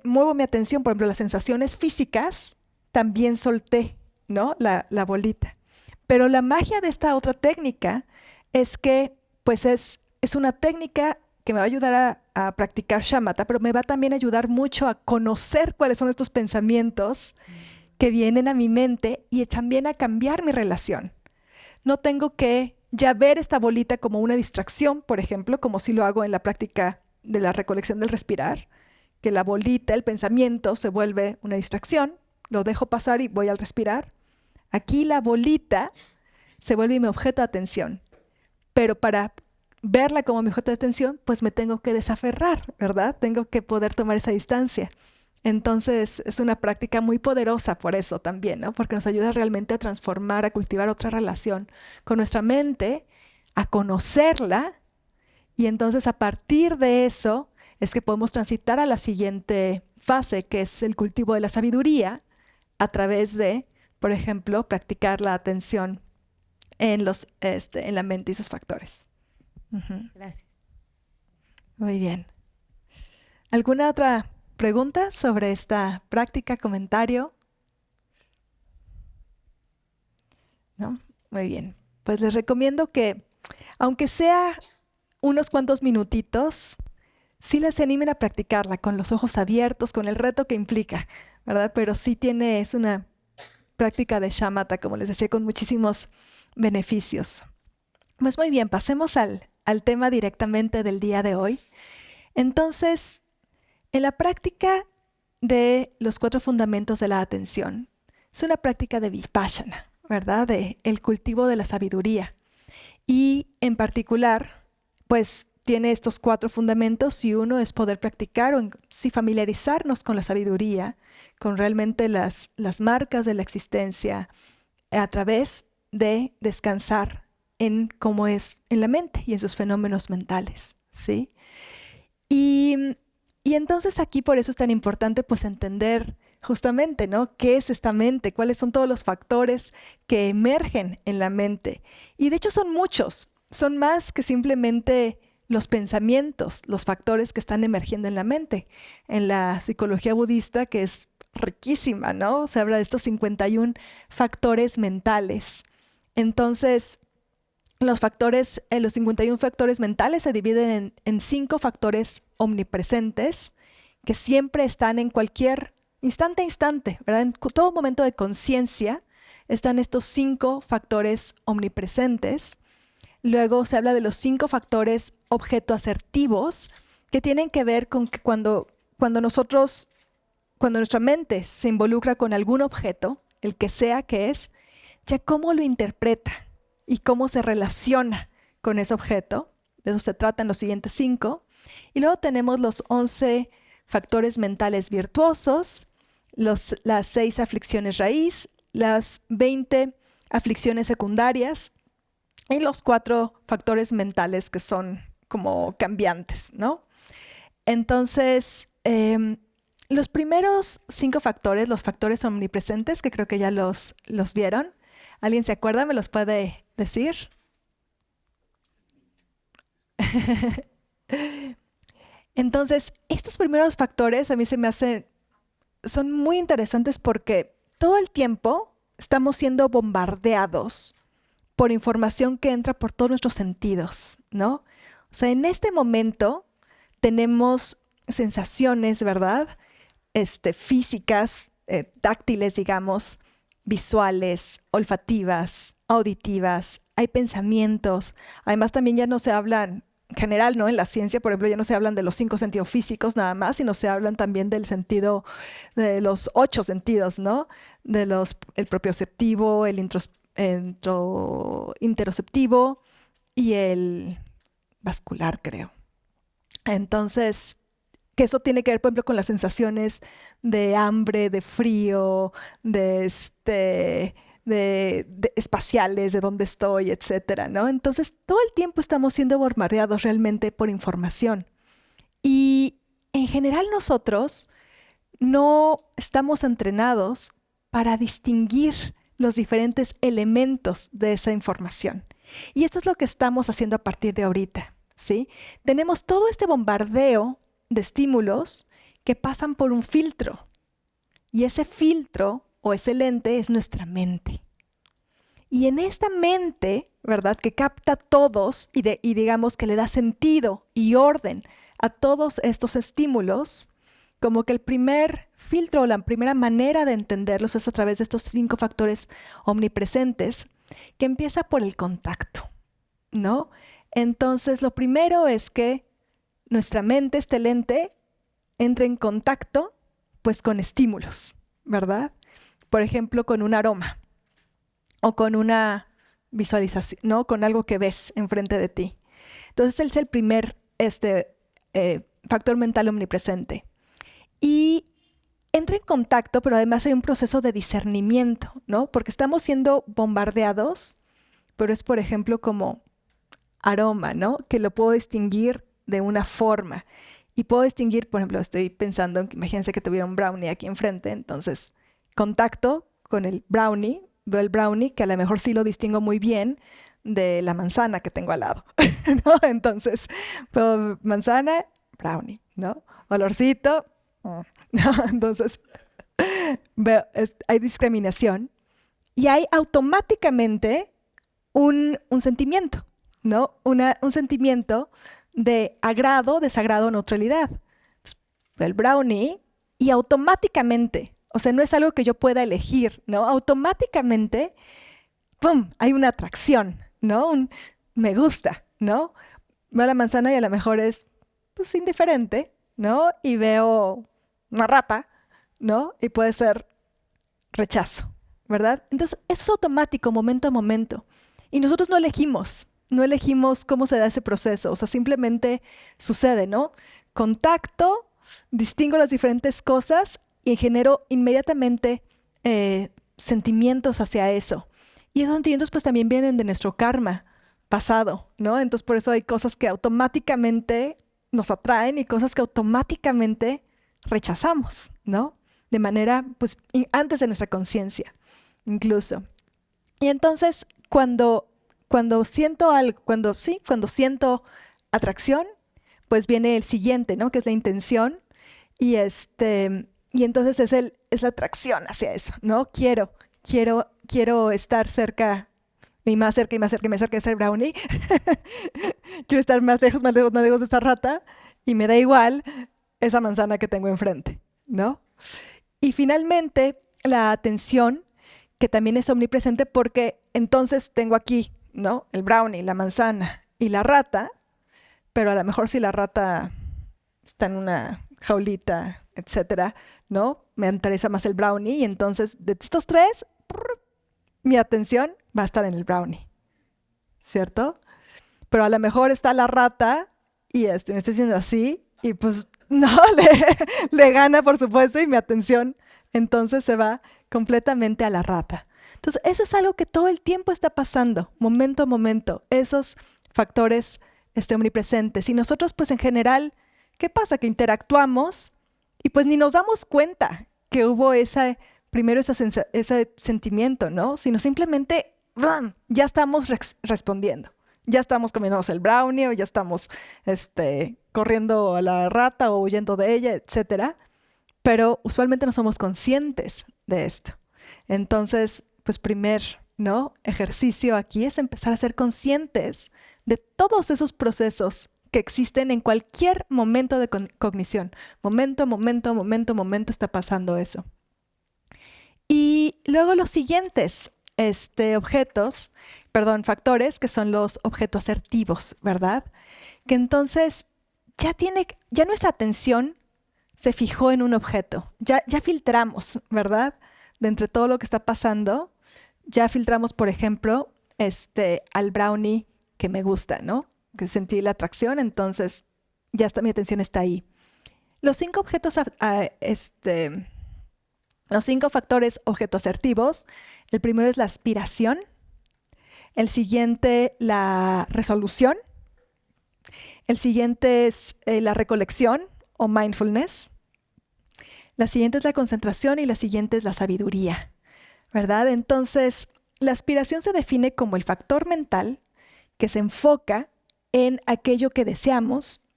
muevo mi atención, por ejemplo, las sensaciones físicas, también solté, ¿no?, la bolita. Pero la magia de esta otra técnica es que, pues es una técnica que me va a ayudar a practicar shamatha, pero me va también a ayudar mucho a conocer cuáles son estos pensamientos que vienen a mi mente y también a cambiar mi relación. No tengo que ya ver esta bolita como una distracción, por ejemplo, como si lo hago en la práctica de la recolección del respirar, que la bolita, el pensamiento, se vuelve una distracción, lo dejo pasar y voy al respirar. Aquí la bolita se vuelve mi objeto de atención, pero para verla como mi objeto de atención, pues me tengo que desaferrar, ¿verdad? Tengo que poder tomar esa distancia. Entonces es una práctica muy poderosa por eso también, ¿no? Porque nos ayuda realmente a transformar, a cultivar otra relación con nuestra mente, a conocerla, y entonces a partir de eso es que podemos transitar a la siguiente fase, que es el cultivo de la sabiduría, a través de, por ejemplo, practicar la atención en la mente y sus factores. Ujú. Gracias. Muy bien. ¿Alguna otra pregunta sobre esta práctica, comentario? ¿No? Muy bien. Pues les recomiendo que, aunque sea unos cuantos minutitos, sí les animen a practicarla con los ojos abiertos, con el reto que implica, ¿verdad? Pero sí es una práctica de shamatha, como les decía, con muchísimos beneficios. Pues muy bien, pasemos al tema directamente del día de hoy. Entonces, en la práctica de los 4 fundamentos de la atención, es una práctica de vipassana, ¿verdad? De el cultivo de la sabiduría. Y en particular, pues tiene estos 4 fundamentos y uno es poder practicar o sí, familiarizarnos con la sabiduría, con realmente las marcas de la existencia a través de descansar en cómo es en la mente y en sus fenómenos mentales, ¿sí? Y entonces aquí por eso es tan importante pues entender justamente, ¿no? ¿Qué es esta mente? ¿Cuáles son todos los factores que emergen en la mente? Y de hecho son muchos, son más que simplemente los pensamientos, los factores que están emergiendo en la mente. En la psicología budista, que es riquísima, ¿no? Se habla de estos 51 factores mentales. Entonces, los 51 factores mentales se dividen en 5 factores omnipresentes que siempre están en cualquier instante a instante, ¿verdad? En todo momento de conciencia están estos 5 factores omnipresentes. Luego se habla de los 5 factores objeto-asertivos que tienen que ver con que cuando nuestra mente se involucra con algún objeto, el que sea que es, ya cómo lo interpreta y cómo se relaciona con ese objeto. De eso se tratan los siguientes 5. Y luego tenemos los 11 factores mentales virtuosos, las 6 aflicciones raíz, las 20 aflicciones secundarias y los 4 factores mentales que son como cambiantes, ¿no? Entonces, los primeros 5 factores, los factores omnipresentes, que creo que ya los vieron. ¿Alguien se acuerda? ¿Me los puede decir? Entonces, estos primeros factores a mí se me hacen, son muy interesantes porque todo el tiempo estamos siendo bombardeados por información que entra por todos nuestros sentidos, ¿no? O sea, en este momento tenemos sensaciones, ¿verdad? Físicas, táctiles, digamos, visuales, olfativas, auditivas, hay pensamientos. Además, también ya no se hablan, en general, ¿no? En la ciencia, por ejemplo, ya no se hablan de los 5 sentidos físicos nada más, sino se hablan también del sentido, de los 8 sentidos, ¿no? El propioceptivo, el interoceptivo y el vascular, creo. Entonces, que eso tiene que ver, por ejemplo, con las sensaciones de hambre, de frío, de espaciales, de dónde estoy, etcétera, ¿no? Entonces, todo el tiempo estamos siendo bombardeados realmente por información. Y en general nosotros no estamos entrenados para distinguir los diferentes elementos de esa información. Y esto es lo que estamos haciendo a partir de ahorita, ¿sí? Tenemos todo este bombardeo de estímulos que pasan por un filtro. Y ese filtro o ese lente es nuestra mente. Y en esta mente, ¿verdad?, que capta todos y digamos que le da sentido y orden a todos estos estímulos, como que el primer filtro o la primera manera de entenderlos es a través de estos 5 factores omnipresentes, que empieza por el contacto, ¿no? Entonces, lo primero es que nuestra mente, este lente, entra en contacto pues con estímulos, ¿verdad? Por ejemplo, con un aroma o con una visualización, ¿no? Con algo que ves enfrente de ti. Entonces, él es el primer factor mental omnipresente. Y entra en contacto, pero además hay un proceso de discernimiento, ¿no? Porque estamos siendo bombardeados, pero es, por ejemplo, como aroma, ¿no? Que lo puedo distinguir de una forma. Y puedo distinguir, por ejemplo, estoy pensando, imagínense que tuviera un brownie aquí enfrente, entonces contacto con el brownie, veo el brownie, que a lo mejor sí lo distingo muy bien de la manzana que tengo al lado, ¿no? Entonces, manzana, brownie, ¿no? Olorcito, ¿no? Entonces, hay discriminación y hay automáticamente un sentimiento, ¿no? Un sentimiento de agrado, desagrado, neutralidad. El brownie y automáticamente, o sea, no es algo que yo pueda elegir, ¿no? Automáticamente, ¡pum!, hay una atracción, ¿no? Me gusta, ¿no? Veo la manzana y a lo mejor es, pues, indiferente, ¿no? Y veo una rata, ¿no? Y puede ser rechazo, ¿verdad? Entonces, eso es automático, momento a momento. Y nosotros no elegimos, no elegimos cómo se da ese proceso, o sea, simplemente sucede, ¿no? Contacto, distingo las diferentes cosas y genero inmediatamente sentimientos hacia eso. Y esos sentimientos pues también vienen de nuestro karma pasado, ¿no? Entonces por eso hay cosas que automáticamente nos atraen y cosas que automáticamente rechazamos, ¿no? De manera, pues, antes de nuestra conciencia, incluso. Y entonces, cuando siento algo, cuando siento atracción, pues viene el siguiente, ¿no? Que es la intención. Y entonces es la atracción hacia eso, ¿no? Quiero estar cerca, y más cerca, y más cerca, y más cerca de ese brownie. Quiero estar más lejos, más lejos, más lejos de esa rata. Y me da igual esa manzana que tengo enfrente, ¿no? Y finalmente, la atención, que también es omnipresente porque entonces tengo aquí, ¿no? El brownie, la manzana y la rata, pero a lo mejor si la rata está en una jaulita, etcétera, ¿no? Me interesa más el brownie y entonces de estos tres, mi atención va a estar en el brownie, ¿cierto? Pero a lo mejor está la rata y me está diciendo así y pues no, le gana por supuesto y mi atención entonces se va completamente a la rata. Entonces eso es algo que todo el tiempo está pasando, momento a momento, esos factores omnipresentes. Y nosotros pues en general, ¿qué pasa? Que interactuamos y pues ni nos damos cuenta que hubo ese sentimiento, ¿no? Sino simplemente ¡ram!, ya estamos respondiendo. Ya estamos comiéndonos el brownie o ya estamos corriendo a la rata o huyendo de ella, etcétera. Pero usualmente no somos conscientes de esto. Entonces, pues primer, ¿no?, ejercicio aquí es empezar a ser conscientes de todos esos procesos que existen en cualquier momento de cognición. Momento está pasando eso. Y luego los siguientes factores, que son los objetos asertivos, ¿verdad? Que entonces ya nuestra atención se fijó en un objeto. Ya filtramos, ¿verdad? De entre todo lo que está pasando, ya filtramos, por ejemplo, al brownie que me gusta, ¿no? Que sentí la atracción, entonces mi atención está ahí. Los 5 factores objeto asertivos. El primero es la aspiración. El siguiente, la resolución. El siguiente es la recolección o mindfulness. La siguiente es la concentración y la siguiente es la sabiduría, ¿verdad? Entonces, la aspiración se define como el factor mental que se enfoca en aquello que deseamos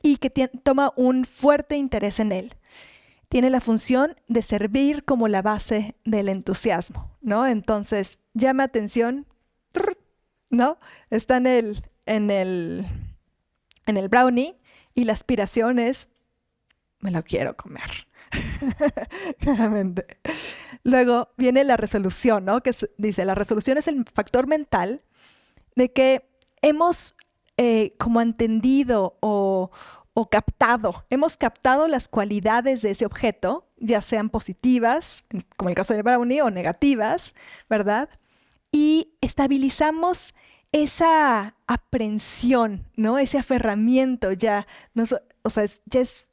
y que toma un fuerte interés en él. Tiene la función de servir como la base del entusiasmo, ¿no? Entonces, llama atención, ¿no? Está en el brownie y la aspiración es, me lo quiero comer. Claramente. Luego viene la resolución, ¿no? Que dice, la resolución es el factor mental de que hemos como entendido o hemos captado las cualidades de ese objeto, ya sean positivas, como el caso del brownie, o negativas, ¿verdad? Y estabilizamos esa aprehensión, ¿no? Ese aferramiento ya, ya es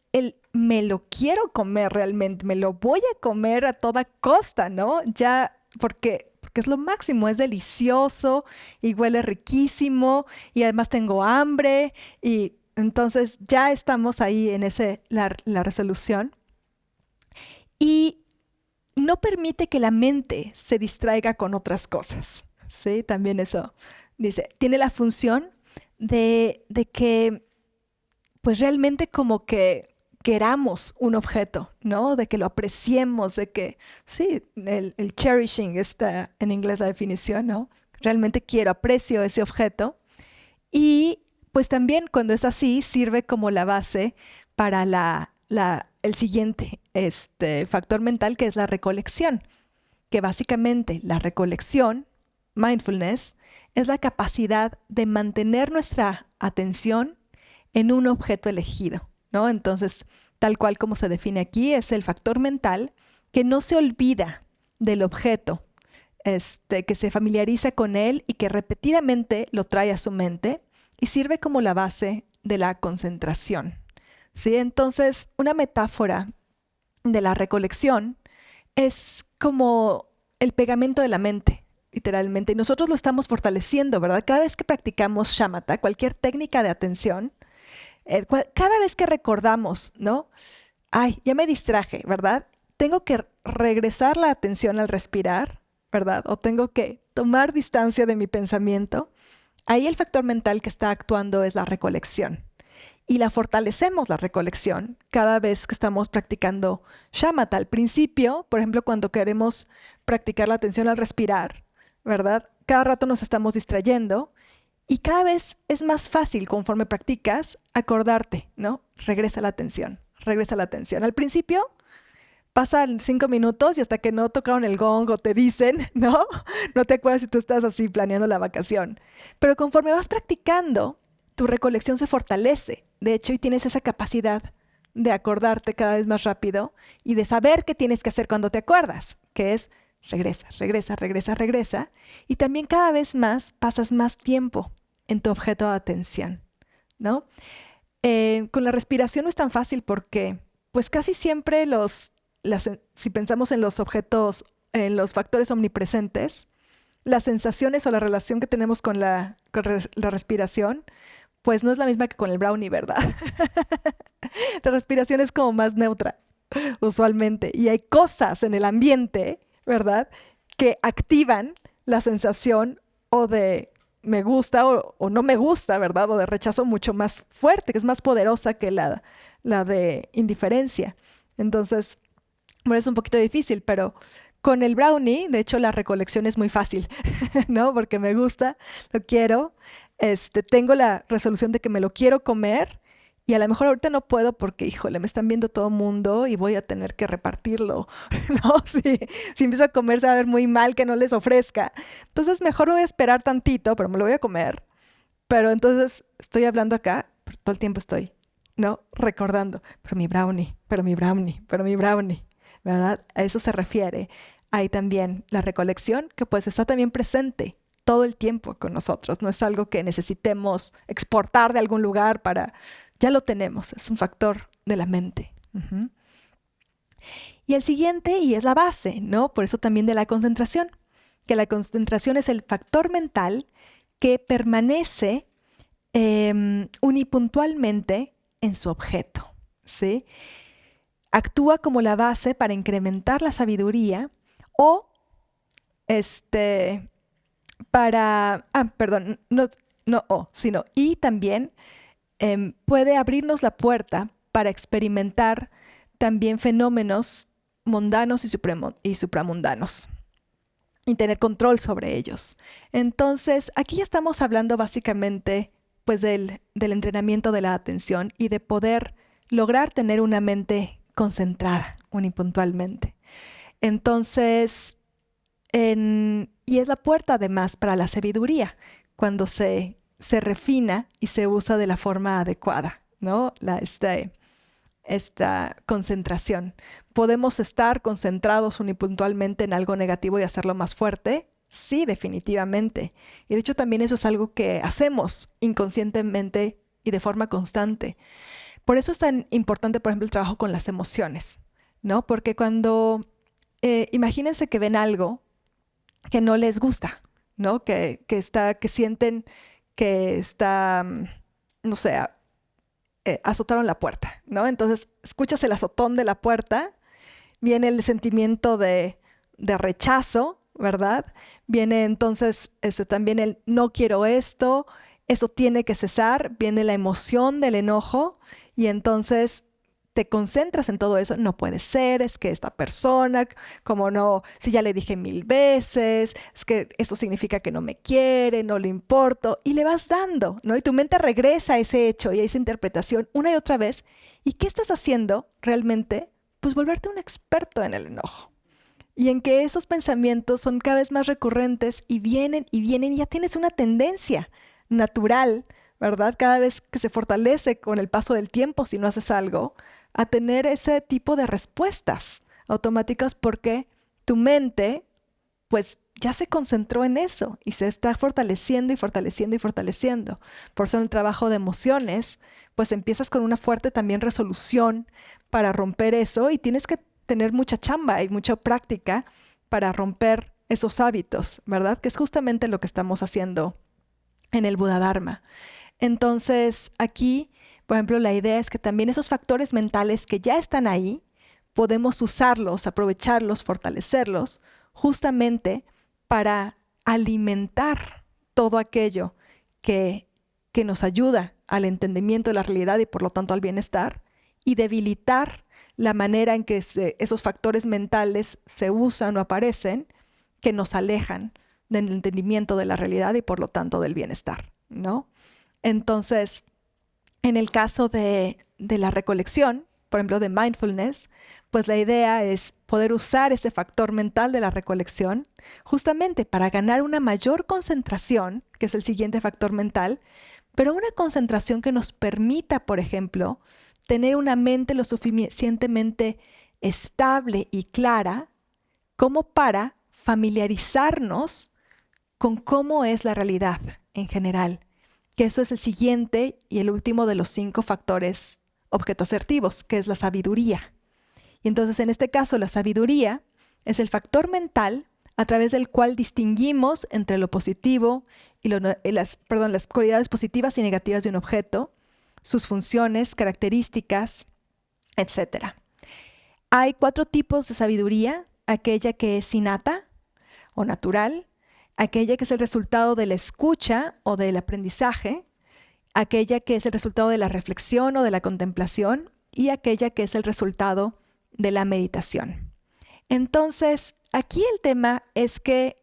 me lo quiero comer realmente, me lo voy a comer a toda costa, ¿no? Ya, porque es lo máximo, es delicioso y huele riquísimo y además tengo hambre y entonces ya estamos ahí en la resolución. Y no permite que la mente se distraiga con otras cosas, ¿sí? También eso dice, tiene la función de que pues realmente como que queramos un objeto, ¿no? De que lo apreciemos, de que, sí, el cherishing está en inglés la definición, ¿no? Realmente aprecio ese objeto. Y pues también cuando es así, sirve como la base para el siguiente factor mental, que es la recolección. Que básicamente la recolección, mindfulness, es la capacidad de mantener nuestra atención en un objeto elegido, ¿no? Entonces, tal cual como se define aquí, es el factor mental que no se olvida del objeto que se familiariza con él y que repetidamente lo trae a su mente y sirve como la base de la concentración. ¿Sí? Entonces, una metáfora de la recolección es como el pegamento de la mente, literalmente. Y nosotros lo estamos fortaleciendo, ¿verdad? Cada vez que practicamos shamatha, cualquier técnica de atención, cada vez que recordamos, ¿no? Ay, ya me distraje, ¿verdad? Tengo que regresar la atención al respirar, ¿verdad? O tengo que tomar distancia de mi pensamiento. Ahí el factor mental que está actuando es la recolección. Y la fortalecemos, la recolección, cada vez que estamos practicando shamatha. Al principio, por ejemplo, cuando queremos practicar la atención al respirar, ¿verdad? Cada rato nos estamos distrayendo y cada vez es más fácil, conforme practicas, acordarte, ¿no? Regresa la atención, regresa la atención. Al principio pasan 5 minutos y hasta que no tocaron el gong o te dicen, ¿no? No te acuerdas si tú estás así planeando la vacación. Pero conforme vas practicando, tu recolección se fortalece, de hecho, y tienes esa capacidad de acordarte cada vez más rápido y de saber qué tienes que hacer cuando te acuerdas, que es regresa, regresa, regresa, regresa, y también cada vez más pasas más tiempo en tu objeto de atención, ¿no? Con la respiración no es tan fácil porque, pues casi siempre si pensamos en los objetos, en los factores omnipresentes, las sensaciones o la relación que tenemos con la respiración, pues no es la misma que con el brownie, ¿verdad? La respiración es como más neutra, usualmente. Y hay cosas en el ambiente, ¿verdad?, que activan la sensación o de me gusta o no me gusta, ¿verdad?, o de rechazo mucho más fuerte, que es más poderosa que la de indiferencia. Entonces, bueno, es un poquito difícil, pero con el brownie, de hecho, la recolección es muy fácil, ¿no? Porque me gusta, lo quiero, tengo la resolución de que me lo quiero comer y a lo mejor ahorita no puedo porque, híjole, me están viendo todo el mundo y voy a tener que repartirlo, ¿no? Si empiezo a comer se va a ver muy mal que no les ofrezca. Entonces, mejor voy a esperar tantito, pero me lo voy a comer. Pero entonces estoy hablando acá, pero todo el tiempo estoy, ¿no? Recordando, pero mi brownie, pero mi brownie, pero mi brownie, ¿verdad? A eso se refiere. Hay también la recolección, que pues está también presente todo el tiempo con nosotros. No es algo que necesitemos exportar de algún lugar para... Ya lo tenemos, es un factor de la mente. Uh-huh. Y el siguiente, y es la base, ¿no? Por eso también de la concentración, que la concentración es el factor mental que permanece unipuntualmente en su objeto, ¿sí? Actúa como la base para incrementar la sabiduría o y también puede abrirnos la puerta para experimentar también fenómenos mundanos y supramundanos y tener control sobre ellos. Entonces, aquí ya estamos hablando básicamente pues del entrenamiento de la atención y de poder lograr tener una mente concentrada unipuntualmente. Entonces, y es la puerta además para la sabiduría, cuando se refina y se usa de la forma adecuada, ¿no? Esta concentración. ¿Podemos estar concentrados unipuntualmente en algo negativo y hacerlo más fuerte? Sí, definitivamente. Y de hecho también eso es algo que hacemos inconscientemente y de forma constante. Por eso es tan importante, por ejemplo, el trabajo con las emociones, ¿no? Porque cuando, imagínense que ven algo que no les gusta, ¿no? Que sienten que está, no sé, azotaron la puerta, ¿no? Entonces escuchas el azotón de la puerta, viene el sentimiento de rechazo, ¿verdad? Viene entonces también el no quiero esto, eso tiene que cesar, viene la emoción del enojo y entonces te concentras en todo eso. No puede ser, es que esta persona, como no, si ya le dije 1000 veces, es que eso significa que no me quiere, no le importo, y le vas dando, ¿no? Y tu mente regresa a ese hecho y a esa interpretación una y otra vez. ¿Y qué estás haciendo realmente? Pues volverte un experto en el enojo. Y en que esos pensamientos son cada vez más recurrentes y vienen y ya tienes una tendencia natural, ¿verdad? Cada vez que se fortalece con el paso del tiempo, si no haces algo, a tener ese tipo de respuestas automáticas porque tu mente, pues ya se concentró en eso y se está fortaleciendo y fortaleciendo y fortaleciendo. Por eso en el trabajo de emociones, pues empiezas con una fuerte también resolución para romper eso y tienes que tener mucha chamba y mucha práctica para romper esos hábitos, ¿verdad? Que es justamente lo que estamos haciendo en el Buda Dharma. Entonces, aquí, por ejemplo, la idea es que también esos factores mentales que ya están ahí, podemos usarlos, aprovecharlos, fortalecerlos, justamente para alimentar todo aquello que nos ayuda al entendimiento de la realidad y por lo tanto al bienestar, y debilitar la manera en que esos factores mentales se usan o aparecen que nos alejan del entendimiento de la realidad y por lo tanto del bienestar, ¿no? Entonces, en el caso de la recolección, por ejemplo, de mindfulness, pues la idea es poder usar ese factor mental de la recolección justamente para ganar una mayor concentración, que es el siguiente factor mental, pero una concentración que nos permita, por ejemplo, tener una mente lo suficientemente estable y clara como para familiarizarnos con cómo es la realidad en general, que eso es el siguiente y el último de los 5 factores objeto asertivos, que es la sabiduría. Y entonces en este caso la sabiduría es el factor mental a través del cual distinguimos entre lo positivo y las cualidades positivas y negativas de un objeto, sus funciones, características, etc. Hay 4 tipos de sabiduría: aquella que es innata o natural, aquella que es el resultado de la escucha o del aprendizaje, aquella que es el resultado de la reflexión o de la contemplación y aquella que es el resultado de la meditación. Entonces, aquí el tema es que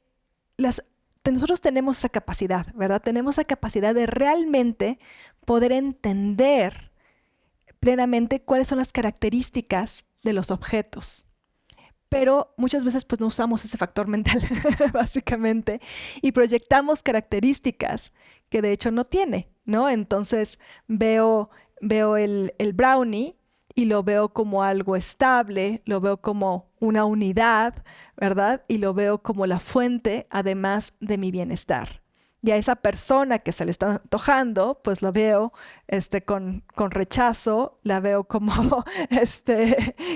nosotros tenemos esa capacidad, ¿verdad? Tenemos esa capacidad de realmente poder entender plenamente cuáles son las características de los objetos. Pero muchas veces pues no usamos ese factor mental, básicamente, y proyectamos características que de hecho no tiene, ¿no? Entonces veo el brownie y lo veo como algo estable, lo veo como una unidad, ¿verdad? Y lo veo como la fuente, además de mi bienestar. Y a esa persona que se le está antojando, pues la veo con rechazo, la veo como,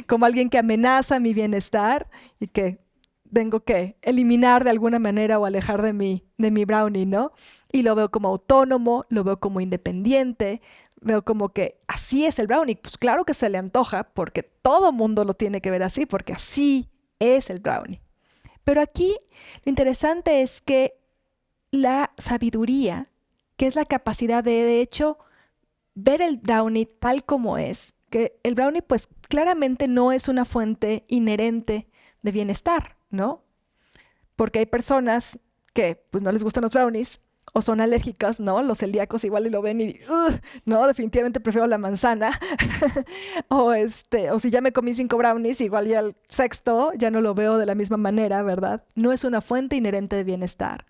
como alguien que amenaza mi bienestar y que tengo que eliminar de alguna manera o alejar de mi brownie, ¿no? Y lo veo como autónomo, lo veo como independiente, veo como que así es el brownie. Pues claro que se le antoja porque todo mundo lo tiene que ver así, porque así es el brownie. Pero aquí lo interesante es que la sabiduría, que es la capacidad de hecho, ver el brownie tal como es, que el brownie pues claramente no es una fuente inherente de bienestar, ¿no? Porque hay personas que pues no les gustan los brownies o son alérgicas, ¿no? Los celíacos igual y lo ven y, no, definitivamente prefiero la manzana. o si ya me comí 5 brownies, igual ya el 6º ya no lo veo de la misma manera, ¿verdad? No es una fuente inherente de bienestar.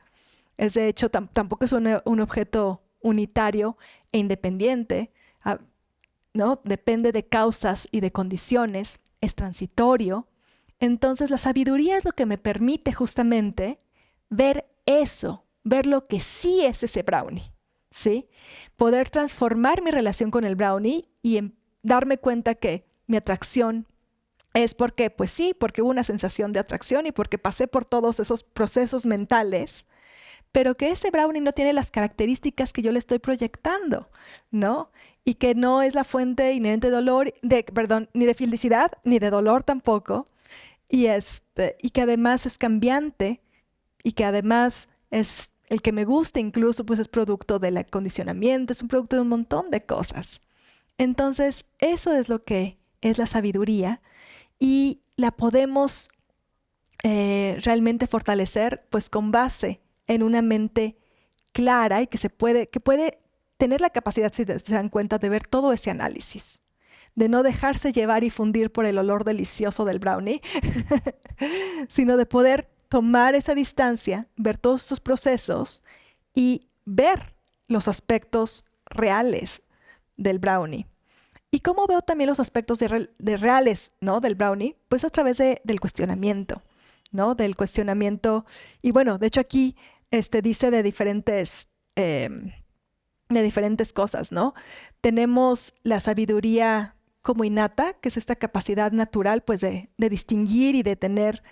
Es de hecho, tampoco es un objeto unitario e independiente, ¿no? Depende de causas y de condiciones, es transitorio. Entonces la sabiduría es lo que me permite justamente ver eso, ver lo que sí es ese brownie, ¿sí? Poder transformar mi relación con el brownie y darme cuenta que mi atracción es porque, pues sí, porque hubo una sensación de atracción y porque pasé por todos esos procesos mentales, pero que ese brownie no tiene las características que yo le estoy proyectando, ¿no? Y que no es la fuente inherente de dolor, ni de felicidad, ni de dolor tampoco, y que además es cambiante, y que además es el que me gusta incluso, pues es producto del acondicionamiento, es un producto de un montón de cosas. Entonces, eso es lo que es la sabiduría, y la podemos realmente fortalecer, pues con base en una mente clara y que puede tener la capacidad, si se dan cuenta, de ver todo ese análisis, de no dejarse llevar y fundir por el olor delicioso del brownie, sino de poder tomar esa distancia, ver todos estos procesos y ver los aspectos reales del brownie. ¿Y cómo veo también los aspectos de reales, ¿no? del brownie? Pues a través del cuestionamiento, ¿no? Del cuestionamiento. Y bueno, de hecho aquí dice de diferentes cosas, ¿no? Tenemos la sabiduría como innata, que es esta capacidad natural, pues, de distinguir y de tener,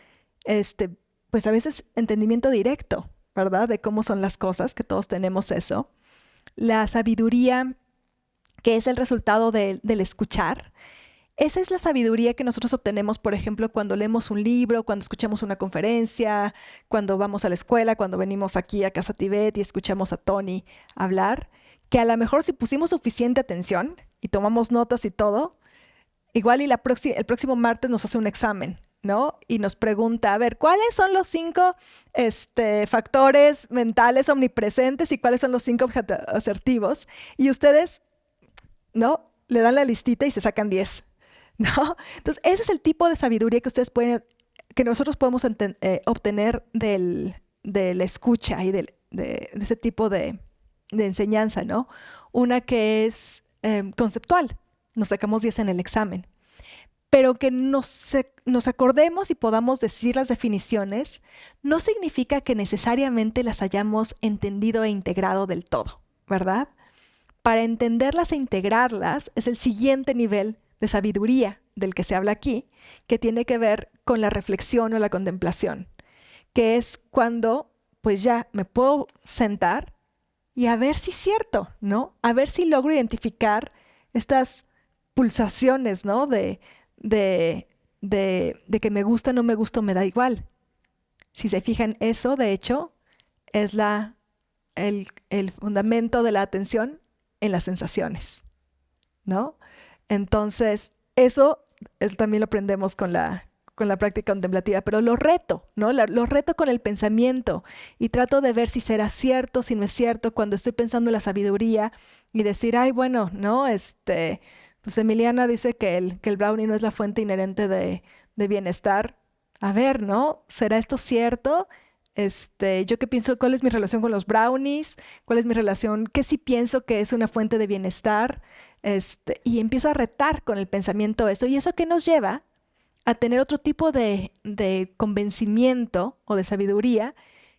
pues, a veces entendimiento directo, ¿verdad? De cómo son las cosas, que todos tenemos eso. La sabiduría, que es el resultado del escuchar. Esa es la sabiduría que nosotros obtenemos, por ejemplo, cuando leemos un libro, cuando escuchamos una conferencia, cuando vamos a la escuela, cuando venimos aquí a Casa Tibet y escuchamos a Tony hablar, que a lo mejor si pusimos suficiente atención y tomamos notas y todo, igual y el próximo martes nos hace un examen, ¿no? Y nos pregunta, a ver, ¿cuáles son los 5 factores mentales omnipresentes y cuáles son los 5 asertivos? Y ustedes, ¿no? Le dan la listita y se sacan 10, ¿no? Entonces, ese es el tipo de sabiduría que nosotros podemos obtener de la escucha y de ese tipo de enseñanza, ¿no? Una que es conceptual, nos sacamos 10 en el examen, pero que nos acordemos y podamos decir las definiciones no significa que necesariamente las hayamos entendido e integrado del todo, ¿verdad? Para entenderlas e integrarlas es el siguiente nivel de sabiduría del que se habla aquí, que tiene que ver con la reflexión o la contemplación, que es cuando pues ya me puedo sentar y a ver si es cierto, ¿no? A ver si logro identificar estas pulsaciones, ¿no? De que me gusta, no me gusta, me da igual. Si se fijan, eso, de hecho, es el fundamento de la atención en las sensaciones, ¿no? Entonces, eso también lo aprendemos con la práctica contemplativa, pero lo reto, ¿no? Lo reto con el pensamiento y trato de ver si será cierto, si no es cierto, cuando estoy pensando en la sabiduría y decir, ay, bueno, ¿no? Pues Emiliana dice que el brownie no es la fuente inherente de bienestar. A ver, ¿no? ¿Será esto cierto? Yo qué pienso, ¿cuál es mi relación con los brownies? ¿Cuál es mi relación? ¿Qué sí pienso que es una fuente de bienestar? Y empiezo a retar con el pensamiento esto. ¿Y eso qué nos lleva? A tener otro tipo de convencimiento o de sabiduría,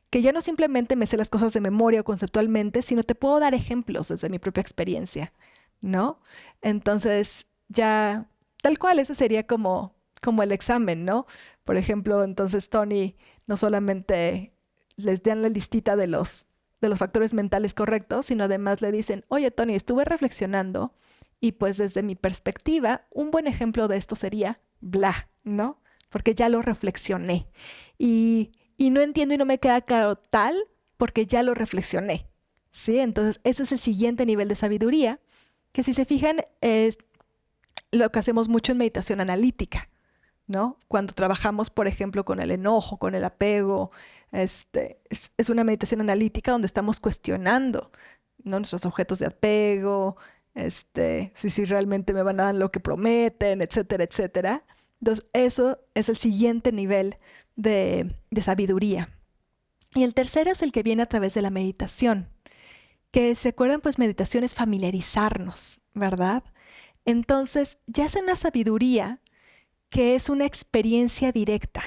que ya no simplemente me sé las cosas de memoria o conceptualmente, sino te puedo dar ejemplos desde mi propia experiencia, ¿no? Entonces, ya tal cual, ese sería como el examen, ¿no? Por ejemplo, entonces Tony no solamente les dan la listita de los factores mentales correctos, sino además le dicen, oye Tony, estuve reflexionando y pues desde mi perspectiva, un buen ejemplo de esto sería bla, ¿no? Porque ya lo reflexioné y no entiendo y no me queda claro tal porque ya lo reflexioné, ¿sí? Entonces, ese es el siguiente nivel de sabiduría, que si se fijan es lo que hacemos mucho en meditación analítica, ¿no? Cuando trabajamos, por ejemplo, con el enojo, con el apego, es una meditación analítica donde estamos cuestionando, ¿no? Nuestros objetos de apego, si realmente me van a dar lo que prometen, etcétera, etcétera. Entonces, eso es el siguiente nivel de sabiduría. Y el tercero es el que viene a través de la meditación, que se acuerdan, pues meditación es familiarizarnos, ¿verdad? Entonces, ya es una sabiduría que es una experiencia directa,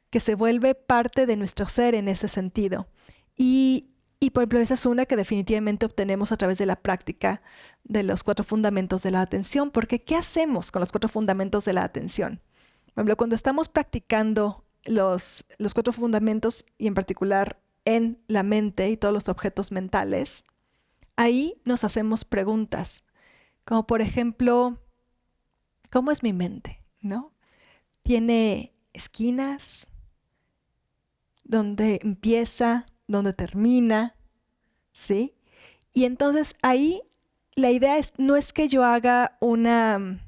que se vuelve parte de nuestro ser en ese sentido. Y por ejemplo, esa es una que definitivamente obtenemos a través de la práctica de los 4 fundamentos de la atención, porque ¿qué hacemos con los 4 fundamentos de la atención? Por ejemplo, cuando estamos practicando los 4 fundamentos, y en particular en la mente y todos los objetos mentales, ahí nos hacemos preguntas, como por ejemplo, ¿cómo es mi mente? ¿No? ¿Tiene esquinas? ¿Dónde empieza? ¿Dónde termina? ¿Sí? Y entonces ahí la idea no es que yo haga una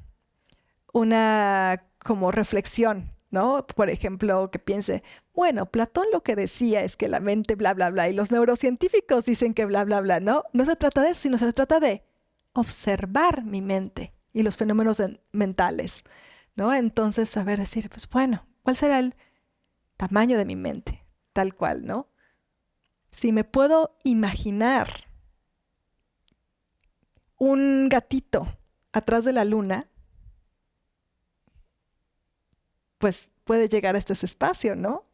como reflexión, ¿no? Por ejemplo, que piense, bueno, Platón lo que decía es que la mente bla, bla, bla, y los neurocientíficos dicen que bla, bla, bla, ¿no? No se trata de eso, sino se trata de observar mi mente y los fenómenos mentales, ¿no? Entonces, saber decir, pues bueno, ¿cuál será el tamaño de mi mente? Tal cual, ¿no? Si me puedo imaginar un gatito atrás de la luna, pues puede llegar hasta ese espacio, ¿no?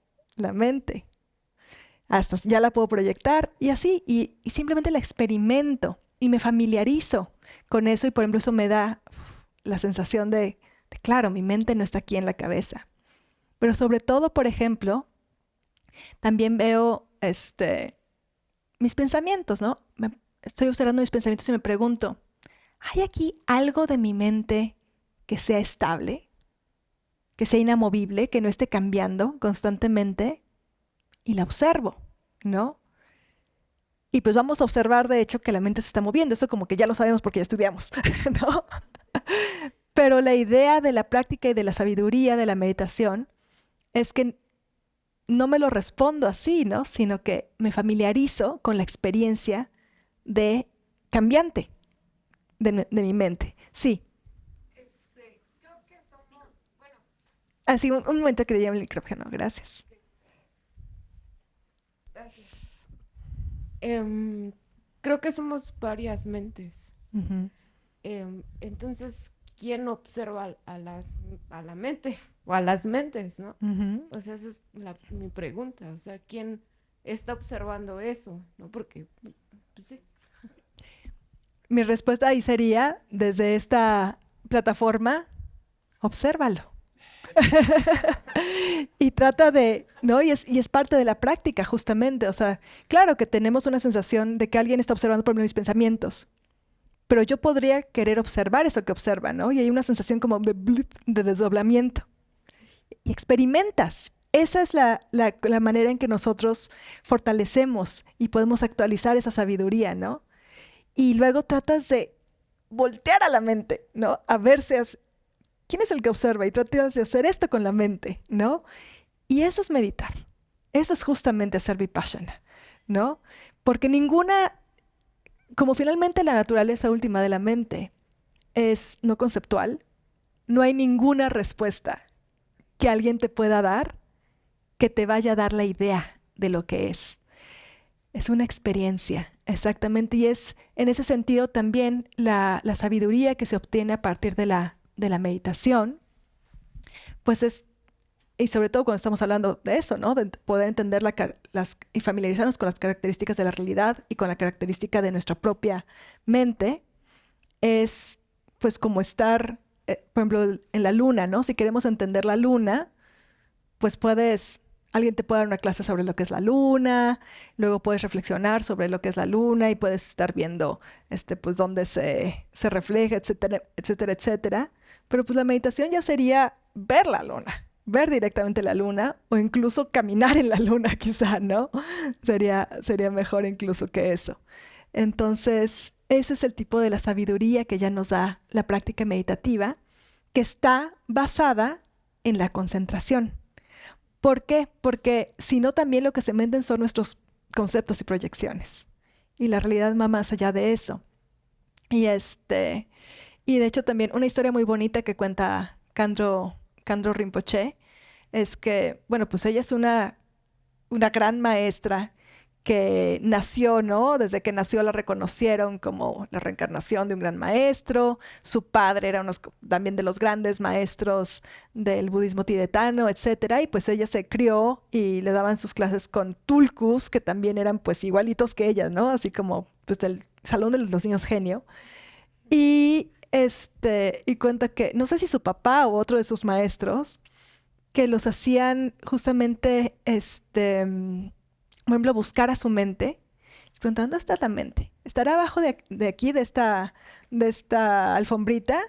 la mente. Hasta ya la puedo proyectar y así, y simplemente la experimento y me familiarizo con eso y por ejemplo eso me da la sensación de claro, mi mente no está aquí en la cabeza. Pero sobre todo, por ejemplo, también veo mis pensamientos, ¿no? Estoy observando mis pensamientos y me pregunto, ¿hay aquí algo de mi mente que sea estable? Que sea inamovible, que no esté cambiando constantemente? Y la observo, ¿no? Y pues vamos a observar, de hecho, que la mente se está moviendo. Eso como que ya lo sabemos porque ya estudiamos, ¿no? Pero la idea de la práctica y de la sabiduría de la meditación es que no me lo respondo así, ¿no? Sino que me familiarizo con la experiencia de cambiante de mi mente. Sí. Creo que somos, bueno. Así, un momento que le llame el micrófono. Gracias. Gracias. Creo que somos varias mentes. Uh-huh. Entonces, ¿quién observa a la mente o a las mentes, no? Uh-huh. O sea, esa es mi pregunta. O sea, ¿quién está observando eso? ¿No? Porque, pues sí. Mi respuesta ahí sería, desde esta plataforma, obsérvalo. Y trata de, ¿no? Y es parte de la práctica, justamente. O sea, claro que tenemos una sensación de que alguien está observando por mis pensamientos, pero yo podría querer observar eso que observa, ¿no? Y hay una sensación como de desdoblamiento. Y experimentas. Esa es la manera en que nosotros fortalecemos y podemos actualizar esa sabiduría, ¿no? Y luego tratas de voltear a la mente, ¿no? A ver quién es el que observa y tratas de hacer esto con la mente, ¿no? Y eso es meditar. Eso es justamente hacer vipassana, ¿no? Porque como finalmente la naturaleza última de la mente es no conceptual, no hay ninguna respuesta que alguien te pueda dar que te vaya a dar la idea de lo que es. Es una experiencia, exactamente, y es en ese sentido también la sabiduría que se obtiene a partir de la meditación, pues y sobre todo cuando estamos hablando de eso, ¿no? De poder entender y familiarizarnos con las características de la realidad y con la característica de nuestra propia mente, es pues como estar, por ejemplo, en la luna, ¿no? Si queremos entender la luna, pues alguien te puede dar una clase sobre lo que es la luna, luego puedes reflexionar sobre lo que es la luna y puedes estar viendo pues dónde se refleja, etcétera, etcétera, etcétera. Pero pues la meditación ya sería ver la luna, ver directamente la luna o incluso caminar en la luna quizá, ¿no? Sería mejor incluso que eso. Entonces, ese es el tipo de la sabiduría que ya nos da la práctica meditativa, que está basada en la concentración. ¿Por qué? Porque si no, también lo que se meten son nuestros conceptos y proyecciones. Y la realidad va más allá de eso. Y de hecho también una historia muy bonita que cuenta Khandro Rinpoche es que, bueno, pues ella es una gran maestra que nació, ¿no? Desde que nació la reconocieron como la reencarnación de un gran maestro. Su padre era también de los grandes maestros del budismo tibetano, etcétera. Y pues ella se crió y le daban sus clases con tulkus, que también eran pues igualitos que ella, ¿no? Así como pues del salón de los niños genio. Y cuenta que, no sé si su papá o otro de sus maestros, que los hacían justamente, por ejemplo, buscar a su mente, preguntando, ¿dónde está la mente? ¿Estará abajo de aquí, de esta alfombrita?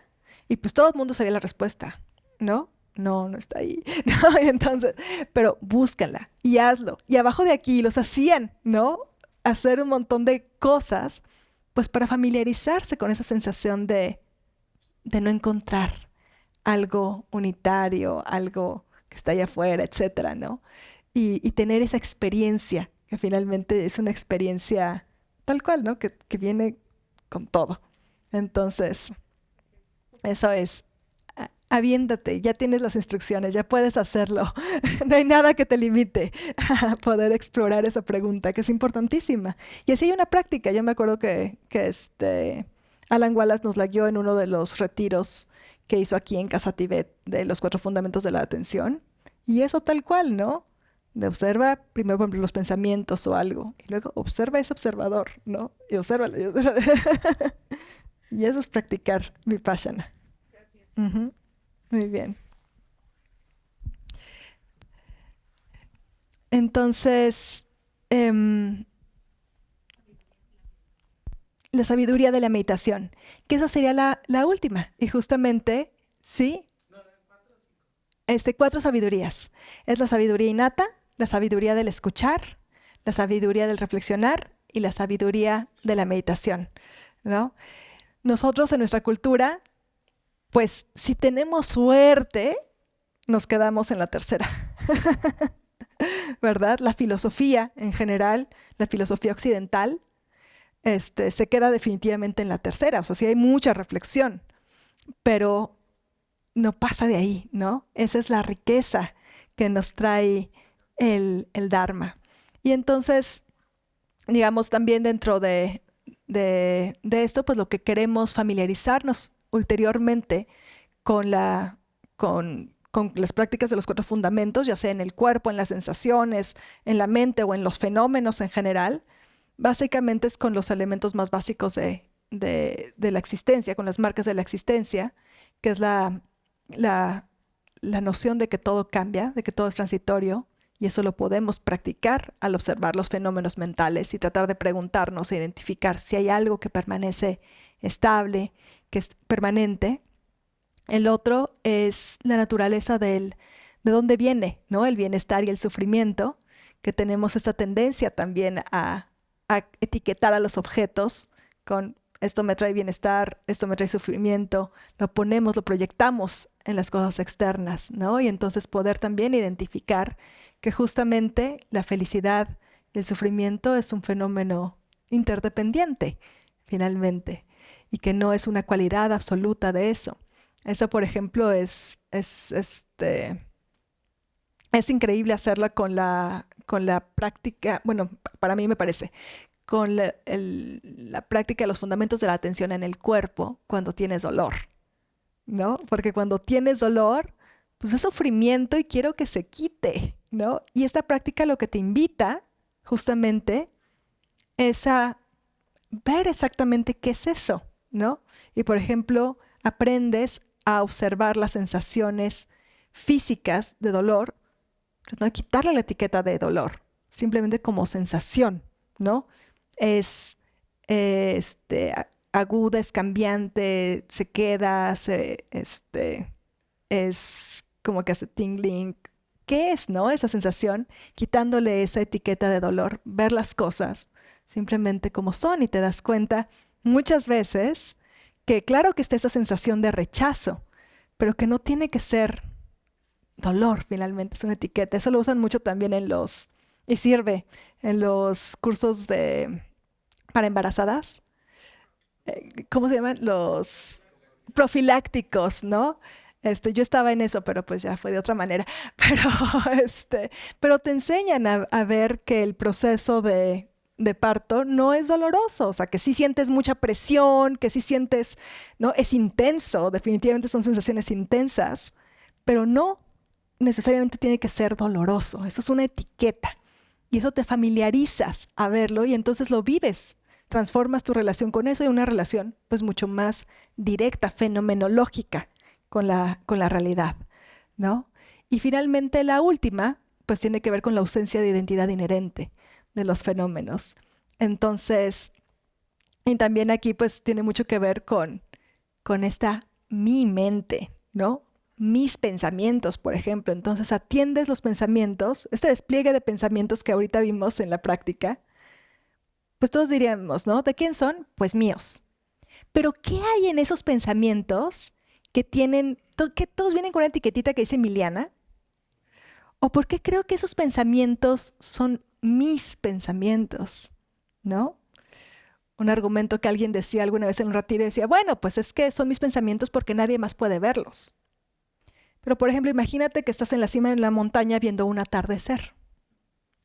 Y pues todo el mundo sabía la respuesta, ¿no? No está ahí, ¿no? Y entonces, pero búscala y hazlo. Y abajo de aquí los hacían, ¿no? Hacer un montón de cosas, pues para familiarizarse con esa sensación de no encontrar algo unitario, algo que está allá afuera, etcétera, ¿no? Y tener esa experiencia, que finalmente es una experiencia tal cual, ¿no? Que viene con todo. Entonces, eso es. Aviéntate, ya tienes las instrucciones, ya puedes hacerlo. No hay nada que te limite a poder explorar esa pregunta, que es importantísima. Y así hay una práctica. Yo me acuerdo que Alan Wallace nos la guió en uno de los retiros que hizo aquí en Casa Tibet de los 4 fundamentos de la atención. Y eso tal cual, ¿no? De observa primero, por ejemplo, los pensamientos o algo, y luego observa ese observador, ¿no? Y obsérvalo. Y eso es practicar Vipassana. Ujú. Muy bien. Entonces, la sabiduría de la meditación, que esa sería la última. Y justamente, ¿sí? 4 sabidurías. Es la sabiduría innata, la sabiduría del escuchar, la sabiduría del reflexionar y la sabiduría de la meditación, ¿no? Nosotros en nuestra cultura, pues si tenemos suerte, nos quedamos en la tercera. ¿Verdad? La filosofía en general, la filosofía occidental, se queda definitivamente en la tercera. O sea, sí hay mucha reflexión, pero no pasa de ahí, ¿no? Esa es la riqueza que nos trae el Dharma. Y entonces, digamos, también dentro de esto, pues lo que queremos familiarizarnos ulteriormente con las prácticas de los 4 fundamentos, ya sea en el cuerpo, en las sensaciones, en la mente o en los fenómenos en general, básicamente es con los elementos más básicos de la existencia, con las marcas de la existencia, que es la noción de que todo cambia, de que todo es transitorio, y eso lo podemos practicar al observar los fenómenos mentales y tratar de preguntarnos e identificar si hay algo que permanece estable, que es permanente. El otro es la naturaleza de dónde viene, ¿no? El bienestar y el sufrimiento, que tenemos esta tendencia también a etiquetar a los objetos con esto me trae bienestar, esto me trae sufrimiento, lo proyectamos en las cosas externas, ¿no? Y entonces poder también identificar que justamente la felicidad y el sufrimiento es un fenómeno interdependiente, finalmente, y que no es una cualidad absoluta de eso. Eso, por ejemplo, es increíble hacerla con la práctica, bueno, para mí me parece, con la práctica de los fundamentos de la atención en el cuerpo cuando tienes dolor, ¿no? Porque cuando tienes dolor, pues es sufrimiento y quiero que se quite, ¿no? Y esta práctica lo que te invita justamente es a ver exactamente qué es eso, ¿no? Y por ejemplo, aprendes a observar las sensaciones físicas de dolor, no quitarle la etiqueta de dolor, simplemente como sensación, ¿no? Es aguda, es cambiante, se queda, es como que hace tingling. ¿Qué es, no? Esa sensación, quitándole esa etiqueta de dolor, ver las cosas simplemente como son y te das cuenta muchas veces que claro que está esa sensación de rechazo, pero que no tiene que ser dolor finalmente, es una etiqueta. Eso lo usan mucho también y sirve en los cursos para embarazadas. ¿Cómo se llaman? Los profilácticos, ¿no? Yo estaba en eso, pero pues ya fue de otra manera. Pero te enseñan a ver que el proceso de parto no es doloroso, o sea, que sí sientes mucha presión, que sí sientes, ¿no? Es intenso, definitivamente son sensaciones intensas, pero no necesariamente tiene que ser doloroso, eso es una etiqueta. Y eso te familiarizas a verlo y entonces lo vives, transformas tu relación con eso y una relación pues mucho más directa, fenomenológica con la realidad, ¿no? Y finalmente la última pues tiene que ver con la ausencia de identidad inherente de los fenómenos. Entonces, y también aquí pues tiene mucho que ver con esta mi mente, ¿no? Mis pensamientos, por ejemplo. Entonces atiendes los pensamientos, este despliegue de pensamientos que ahorita vimos en la práctica, pues todos diríamos, ¿no? ¿De quién son? Pues míos. Pero ¿qué hay en esos pensamientos que todos vienen con una etiquetita que dice Emiliana? ¿O por qué creo que esos pensamientos son mis pensamientos? ¿No? Un argumento que alguien decía alguna vez en un retiro decía, bueno, pues es que son mis pensamientos porque nadie más puede verlos. Pero, por ejemplo, imagínate que estás en la cima de la montaña viendo un atardecer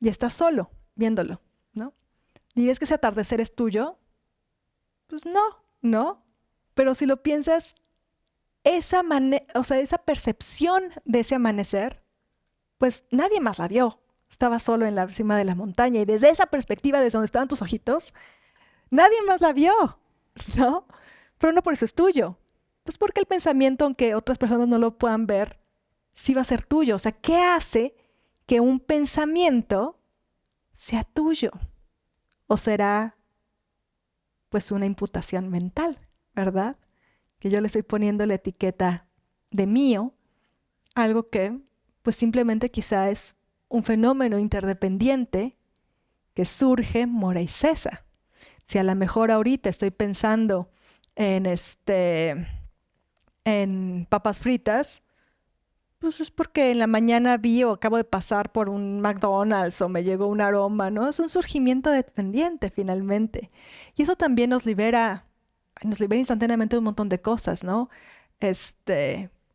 y estás solo viéndolo, ¿no? ¿Y ves que ese atardecer es tuyo? Pues no. Pero si lo piensas, esa percepción de ese amanecer, pues nadie más la vio, Estaba solo en la cima de la montaña y desde esa perspectiva, desde donde estaban tus ojitos, nadie más la vio, ¿no? Pero no por eso es tuyo. Pues porque el pensamiento, aunque otras personas no lo puedan ver, sí va a ser tuyo. O sea, ¿qué hace que un pensamiento sea tuyo? ¿O será pues una imputación mental, verdad? Que yo le estoy poniendo la etiqueta de mío, algo que pues simplemente quizá es un fenómeno interdependiente que surge, mora y cesa. Si a lo mejor ahorita estoy pensando en en papas fritas, pues es porque en la mañana vi o acabo de pasar por un McDonald's o me llegó un aroma, ¿no? Es un surgimiento dependiente finalmente. Y eso también nos libera instantáneamente de un montón de cosas, ¿no?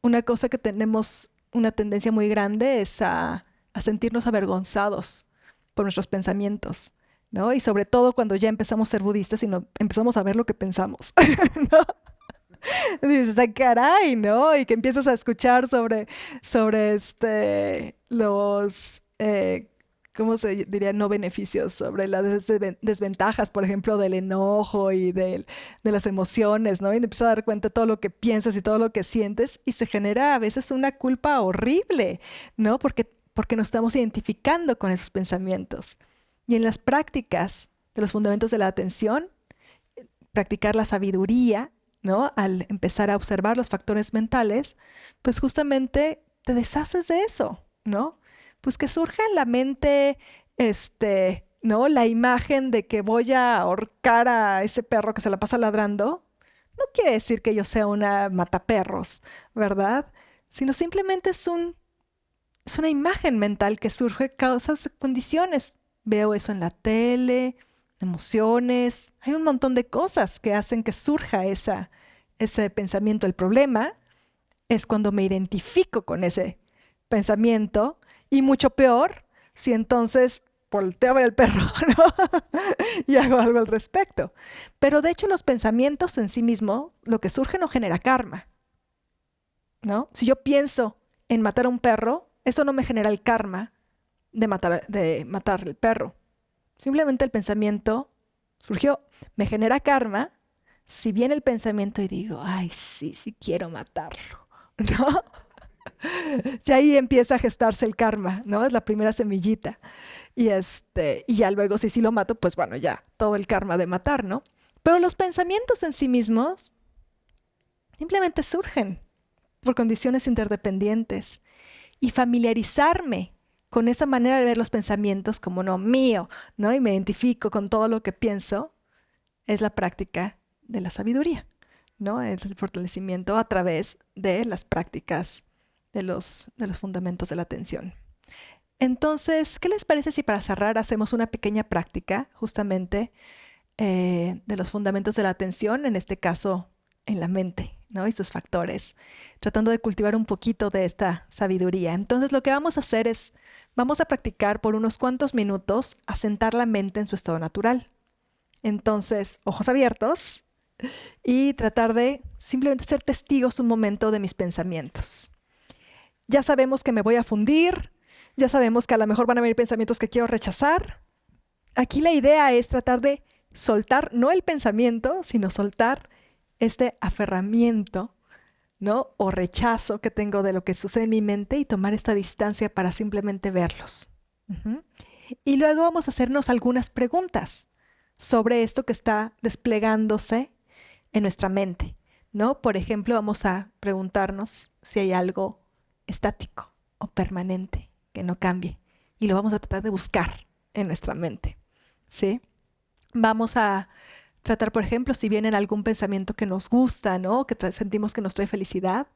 Una cosa que tenemos una tendencia muy grande es a sentirnos avergonzados por nuestros pensamientos, ¿no? Y sobre todo cuando ya empezamos a ser budistas y empezamos a ver lo que pensamos, ¿no? Dices, ay, caray, ¿no? Y que empiezas a escuchar sobre los, ¿cómo se diría? No beneficios, sobre las desventajas, por ejemplo, del enojo y de las emociones, ¿no? Y te empiezas a dar cuenta de todo lo que piensas y todo lo que sientes y se genera a veces una culpa horrible, ¿no? Porque nos estamos identificando con esos pensamientos. Y en las prácticas de los fundamentos de la atención, practicar la sabiduría, ¿no? Al empezar a observar los factores mentales, pues justamente te deshaces de eso, ¿no? Pues que surja en la mente, ¿no? La imagen de que voy a ahorcar a ese perro que se la pasa ladrando, no quiere decir que yo sea una mataperros, ¿verdad? Sino simplemente es una imagen mental que surge causas condiciones. Veo eso en la tele, emociones, hay un montón de cosas que hacen que surja ese pensamiento. El problema es cuando me identifico con ese pensamiento y mucho peor si entonces volteo a ver el perro, ¿no? Y hago algo al respecto. Pero de hecho los pensamientos en sí mismos, lo que surge no genera karma, ¿no? Si yo pienso en matar a un perro, eso no me genera el karma de matar el perro. Simplemente el pensamiento surgió, me genera karma si viene el pensamiento y digo, ay, sí, sí quiero matarlo, ¿no? Y ahí empieza a gestarse el karma, ¿no? Es la primera semillita. Y ya luego, si sí lo mato, pues bueno, ya, todo el karma de matar, ¿no? Pero los pensamientos en sí mismos simplemente surgen por condiciones interdependientes. Y familiarizarme con esa manera de ver los pensamientos como no mío, ¿no? Y me identifico con todo lo que pienso, es la práctica de la sabiduría, ¿no? Es el fortalecimiento a través de las prácticas de los fundamentos de la atención. Entonces, ¿qué les parece si para cerrar hacemos una pequeña práctica justamente de los fundamentos de la atención, en este caso en la mente, ¿no? Y sus factores, tratando de cultivar un poquito de esta sabiduría. Entonces, lo que vamos a hacer es, vamos a practicar por unos cuantos minutos a sentar la mente en su estado natural. Entonces, ojos abiertos y tratar de simplemente ser testigos un momento de mis pensamientos. Ya sabemos que me voy a fundir, ya sabemos que a lo mejor van a venir pensamientos que quiero rechazar. Aquí la idea es tratar de soltar, no el pensamiento, sino soltar este aferramiento, ¿no? O rechazo que tengo de lo que sucede en mi mente y tomar esta distancia para simplemente verlos. Y luego vamos a hacernos algunas preguntas sobre esto que está desplegándose en nuestra mente, ¿no? Por ejemplo, vamos a preguntarnos si hay algo estático o permanente que no cambie y lo vamos a tratar de buscar en nuestra mente, ¿sí? Vamos a tratar, por ejemplo, si viene algún pensamiento que nos gusta, ¿no? Que sentimos que nos trae felicidad,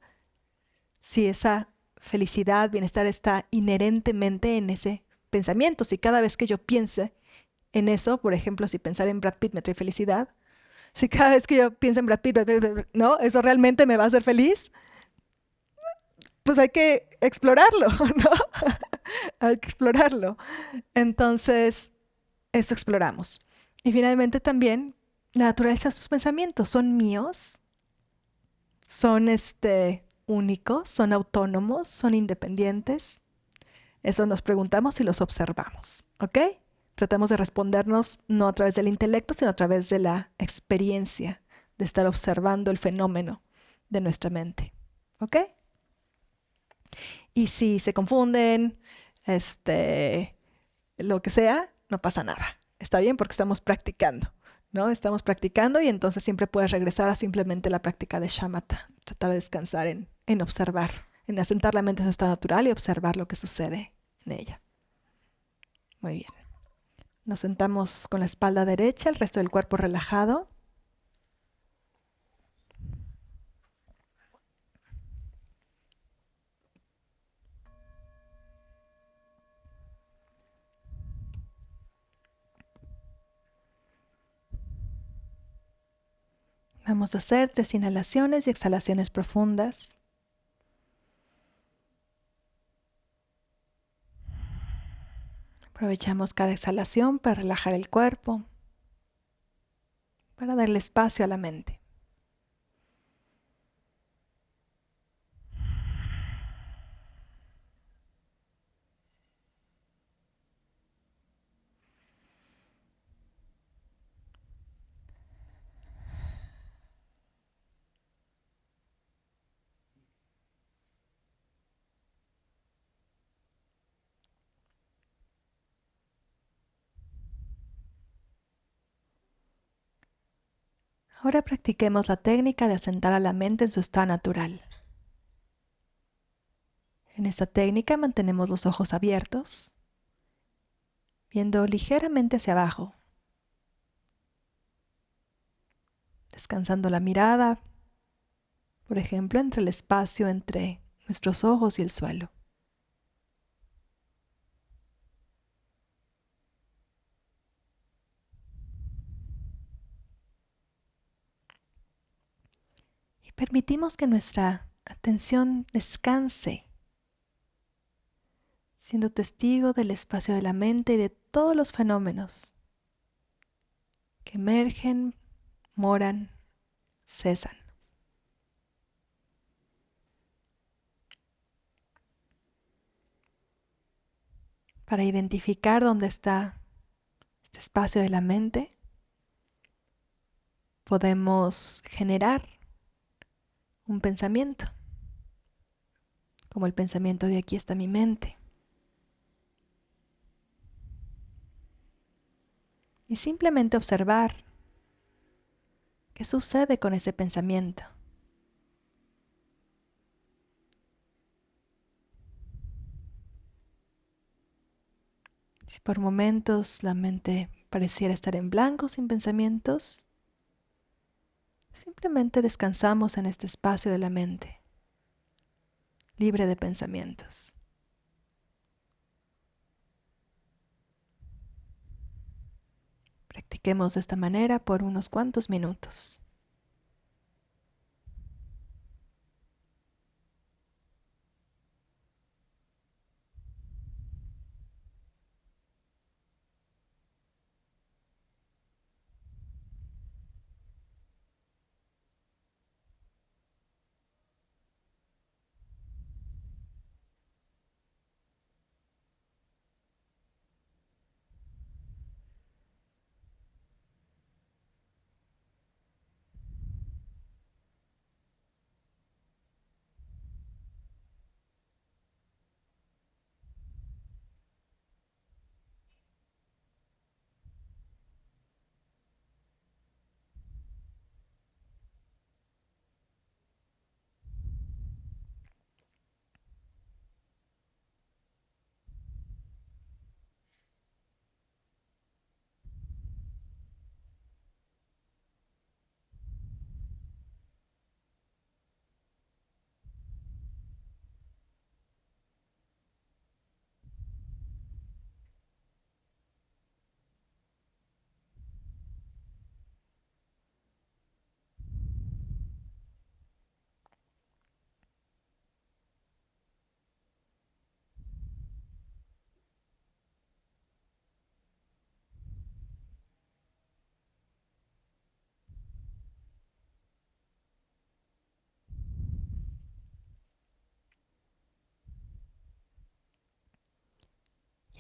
si esa felicidad, bienestar está inherentemente en ese pensamiento. Si cada vez que yo piense en eso, por ejemplo, si pensar en Brad Pitt me trae felicidad, si cada vez que yo pienso en Brad Pitt, ¿no? ¿Eso realmente me va a hacer feliz? Pues hay que explorarlo, ¿no? Hay que explorarlo. Entonces, eso exploramos. Y finalmente también, la naturaleza de sus pensamientos son míos, son únicos, son autónomos, son independientes. Eso nos preguntamos y los observamos, ¿ok? Tratamos de respondernos no a través del intelecto, sino a través de la experiencia, de estar observando el fenómeno de nuestra mente, ¿ok? Y si se confunden, lo que sea, no pasa nada. Está bien porque estamos practicando, ¿no? Estamos practicando y entonces siempre puedes regresar a simplemente la práctica de shamatha, tratar de descansar en observar, en asentar la mente en su estado natural y observar lo que sucede en ella. Muy bien. Nos sentamos con la espalda derecha, el resto del cuerpo relajado. Vamos a hacer 3 inhalaciones y exhalaciones profundas. Aprovechamos cada exhalación para relajar el cuerpo, para darle espacio a la mente. Ahora practiquemos la técnica de asentar a la mente en su estado natural. En esta técnica mantenemos los ojos abiertos, viendo ligeramente hacia abajo, descansando la mirada, por ejemplo, entre el espacio entre nuestros ojos y el suelo. Y permitimos que nuestra atención descanse, siendo testigo del espacio de la mente y de todos los fenómenos que emergen, moran, cesan. Para identificar dónde está este espacio de la mente, podemos generar un pensamiento, como el pensamiento de aquí está mi mente. Y simplemente observar qué sucede con ese pensamiento. Si por momentos la mente pareciera estar en blanco sin pensamientos, simplemente descansamos en este espacio de la mente, libre de pensamientos. Practiquemos de esta manera por unos cuantos minutos.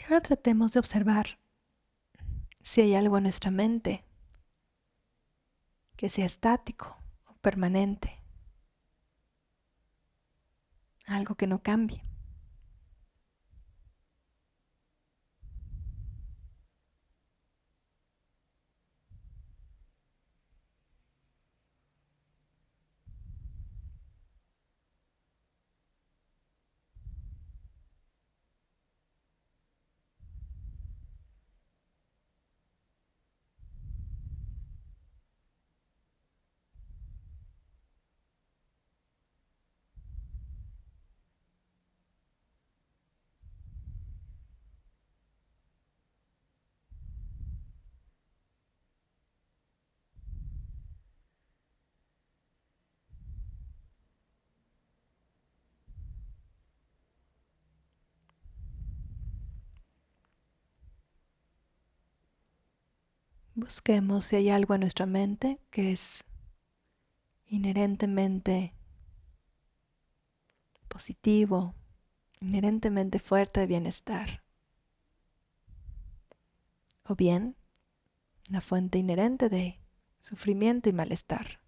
ahora tratemos de observar si hay algo en nuestra mente que sea estático o permanente, algo que no cambie. Busquemos si hay algo en nuestra mente que es inherentemente positivo, inherentemente fuerte de bienestar, o bien una fuente inherente de sufrimiento y malestar.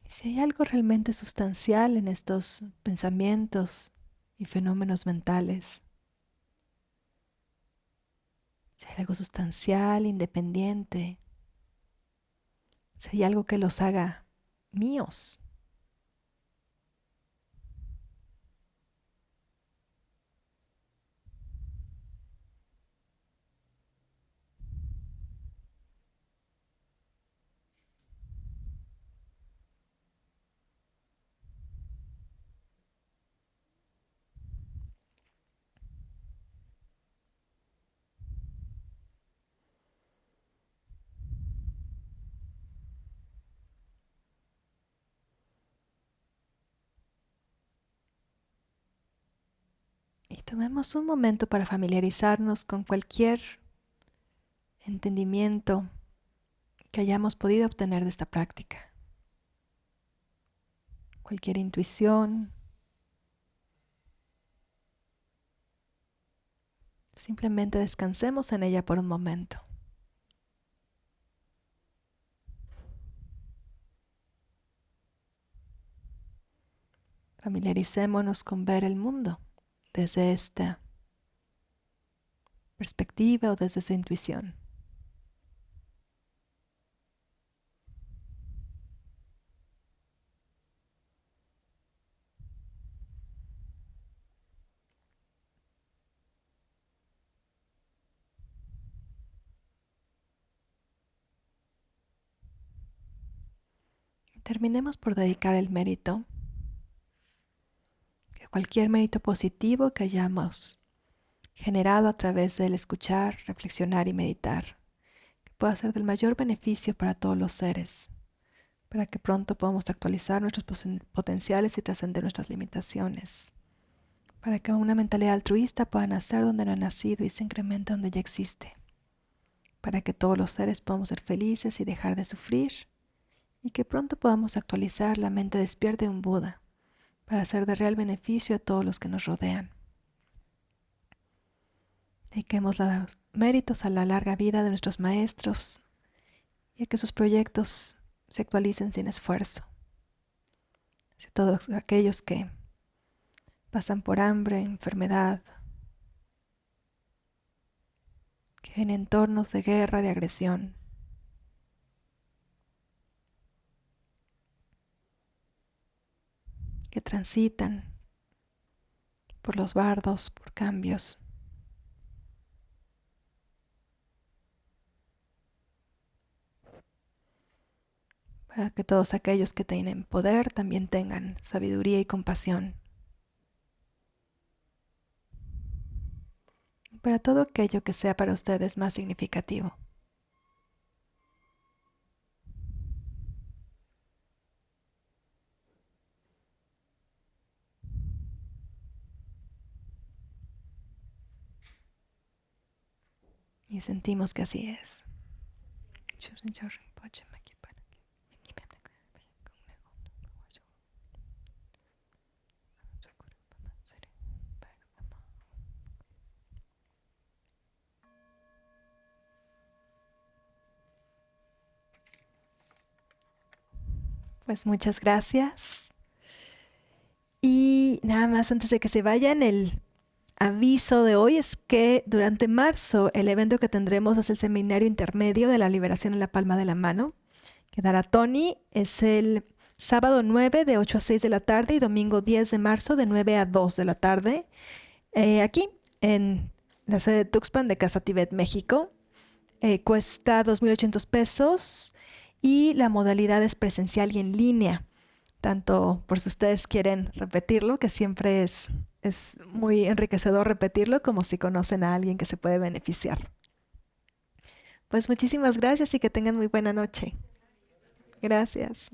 Y si hay algo realmente sustancial en estos pensamientos y fenómenos mentales, si hay algo sustancial, independiente, si hay algo que los haga míos, y tomemos un momento para familiarizarnos con cualquier entendimiento que hayamos podido obtener de esta práctica, cualquier intuición. Simplemente descansemos en ella por un momento. Familiaricémonos con ver el mundo desde esta perspectiva o desde esa intuición. Terminemos por dedicar el mérito, que cualquier mérito positivo que hayamos generado a través del escuchar, reflexionar y meditar, que pueda ser del mayor beneficio para todos los seres, para que pronto podamos actualizar nuestros potenciales y trascender nuestras limitaciones, para que una mentalidad altruista pueda nacer donde no ha nacido y se incremente donde ya existe, para que todos los seres podamos ser felices y dejar de sufrir, y que pronto podamos actualizar la mente despierta de un Buda para ser de real beneficio a todos los que nos rodean. Dediquemos los méritos a la larga vida de nuestros maestros y a que sus proyectos se actualicen sin esfuerzo. A todos aquellos que pasan por hambre, enfermedad, que viven en entornos de guerra, de agresión, que transitan por los bardos, por cambios. para que todos aquellos que tienen poder también tengan sabiduría y compasión. Para todo aquello que sea para ustedes más significativo. Y sentimos que así es. Pues muchas gracias. Y nada más antes de que se vayan, el aviso de hoy es que durante marzo el evento que tendremos es el Seminario Intermedio de la Liberación en la Palma de la Mano, que dará Tony. Es el sábado 9 de 8 a 6 de la tarde y domingo 10 de marzo de 9 a 2 de la tarde, aquí en la sede de Tuxpan de Casa Tibet, México. Cuesta 2,800 pesos y la modalidad es presencial y en línea. Tanto por si ustedes quieren repetirlo, que siempre es muy enriquecedor repetirlo, como si conocen a alguien que se puede beneficiar. Pues muchísimas gracias y que tengan muy buena noche. Gracias.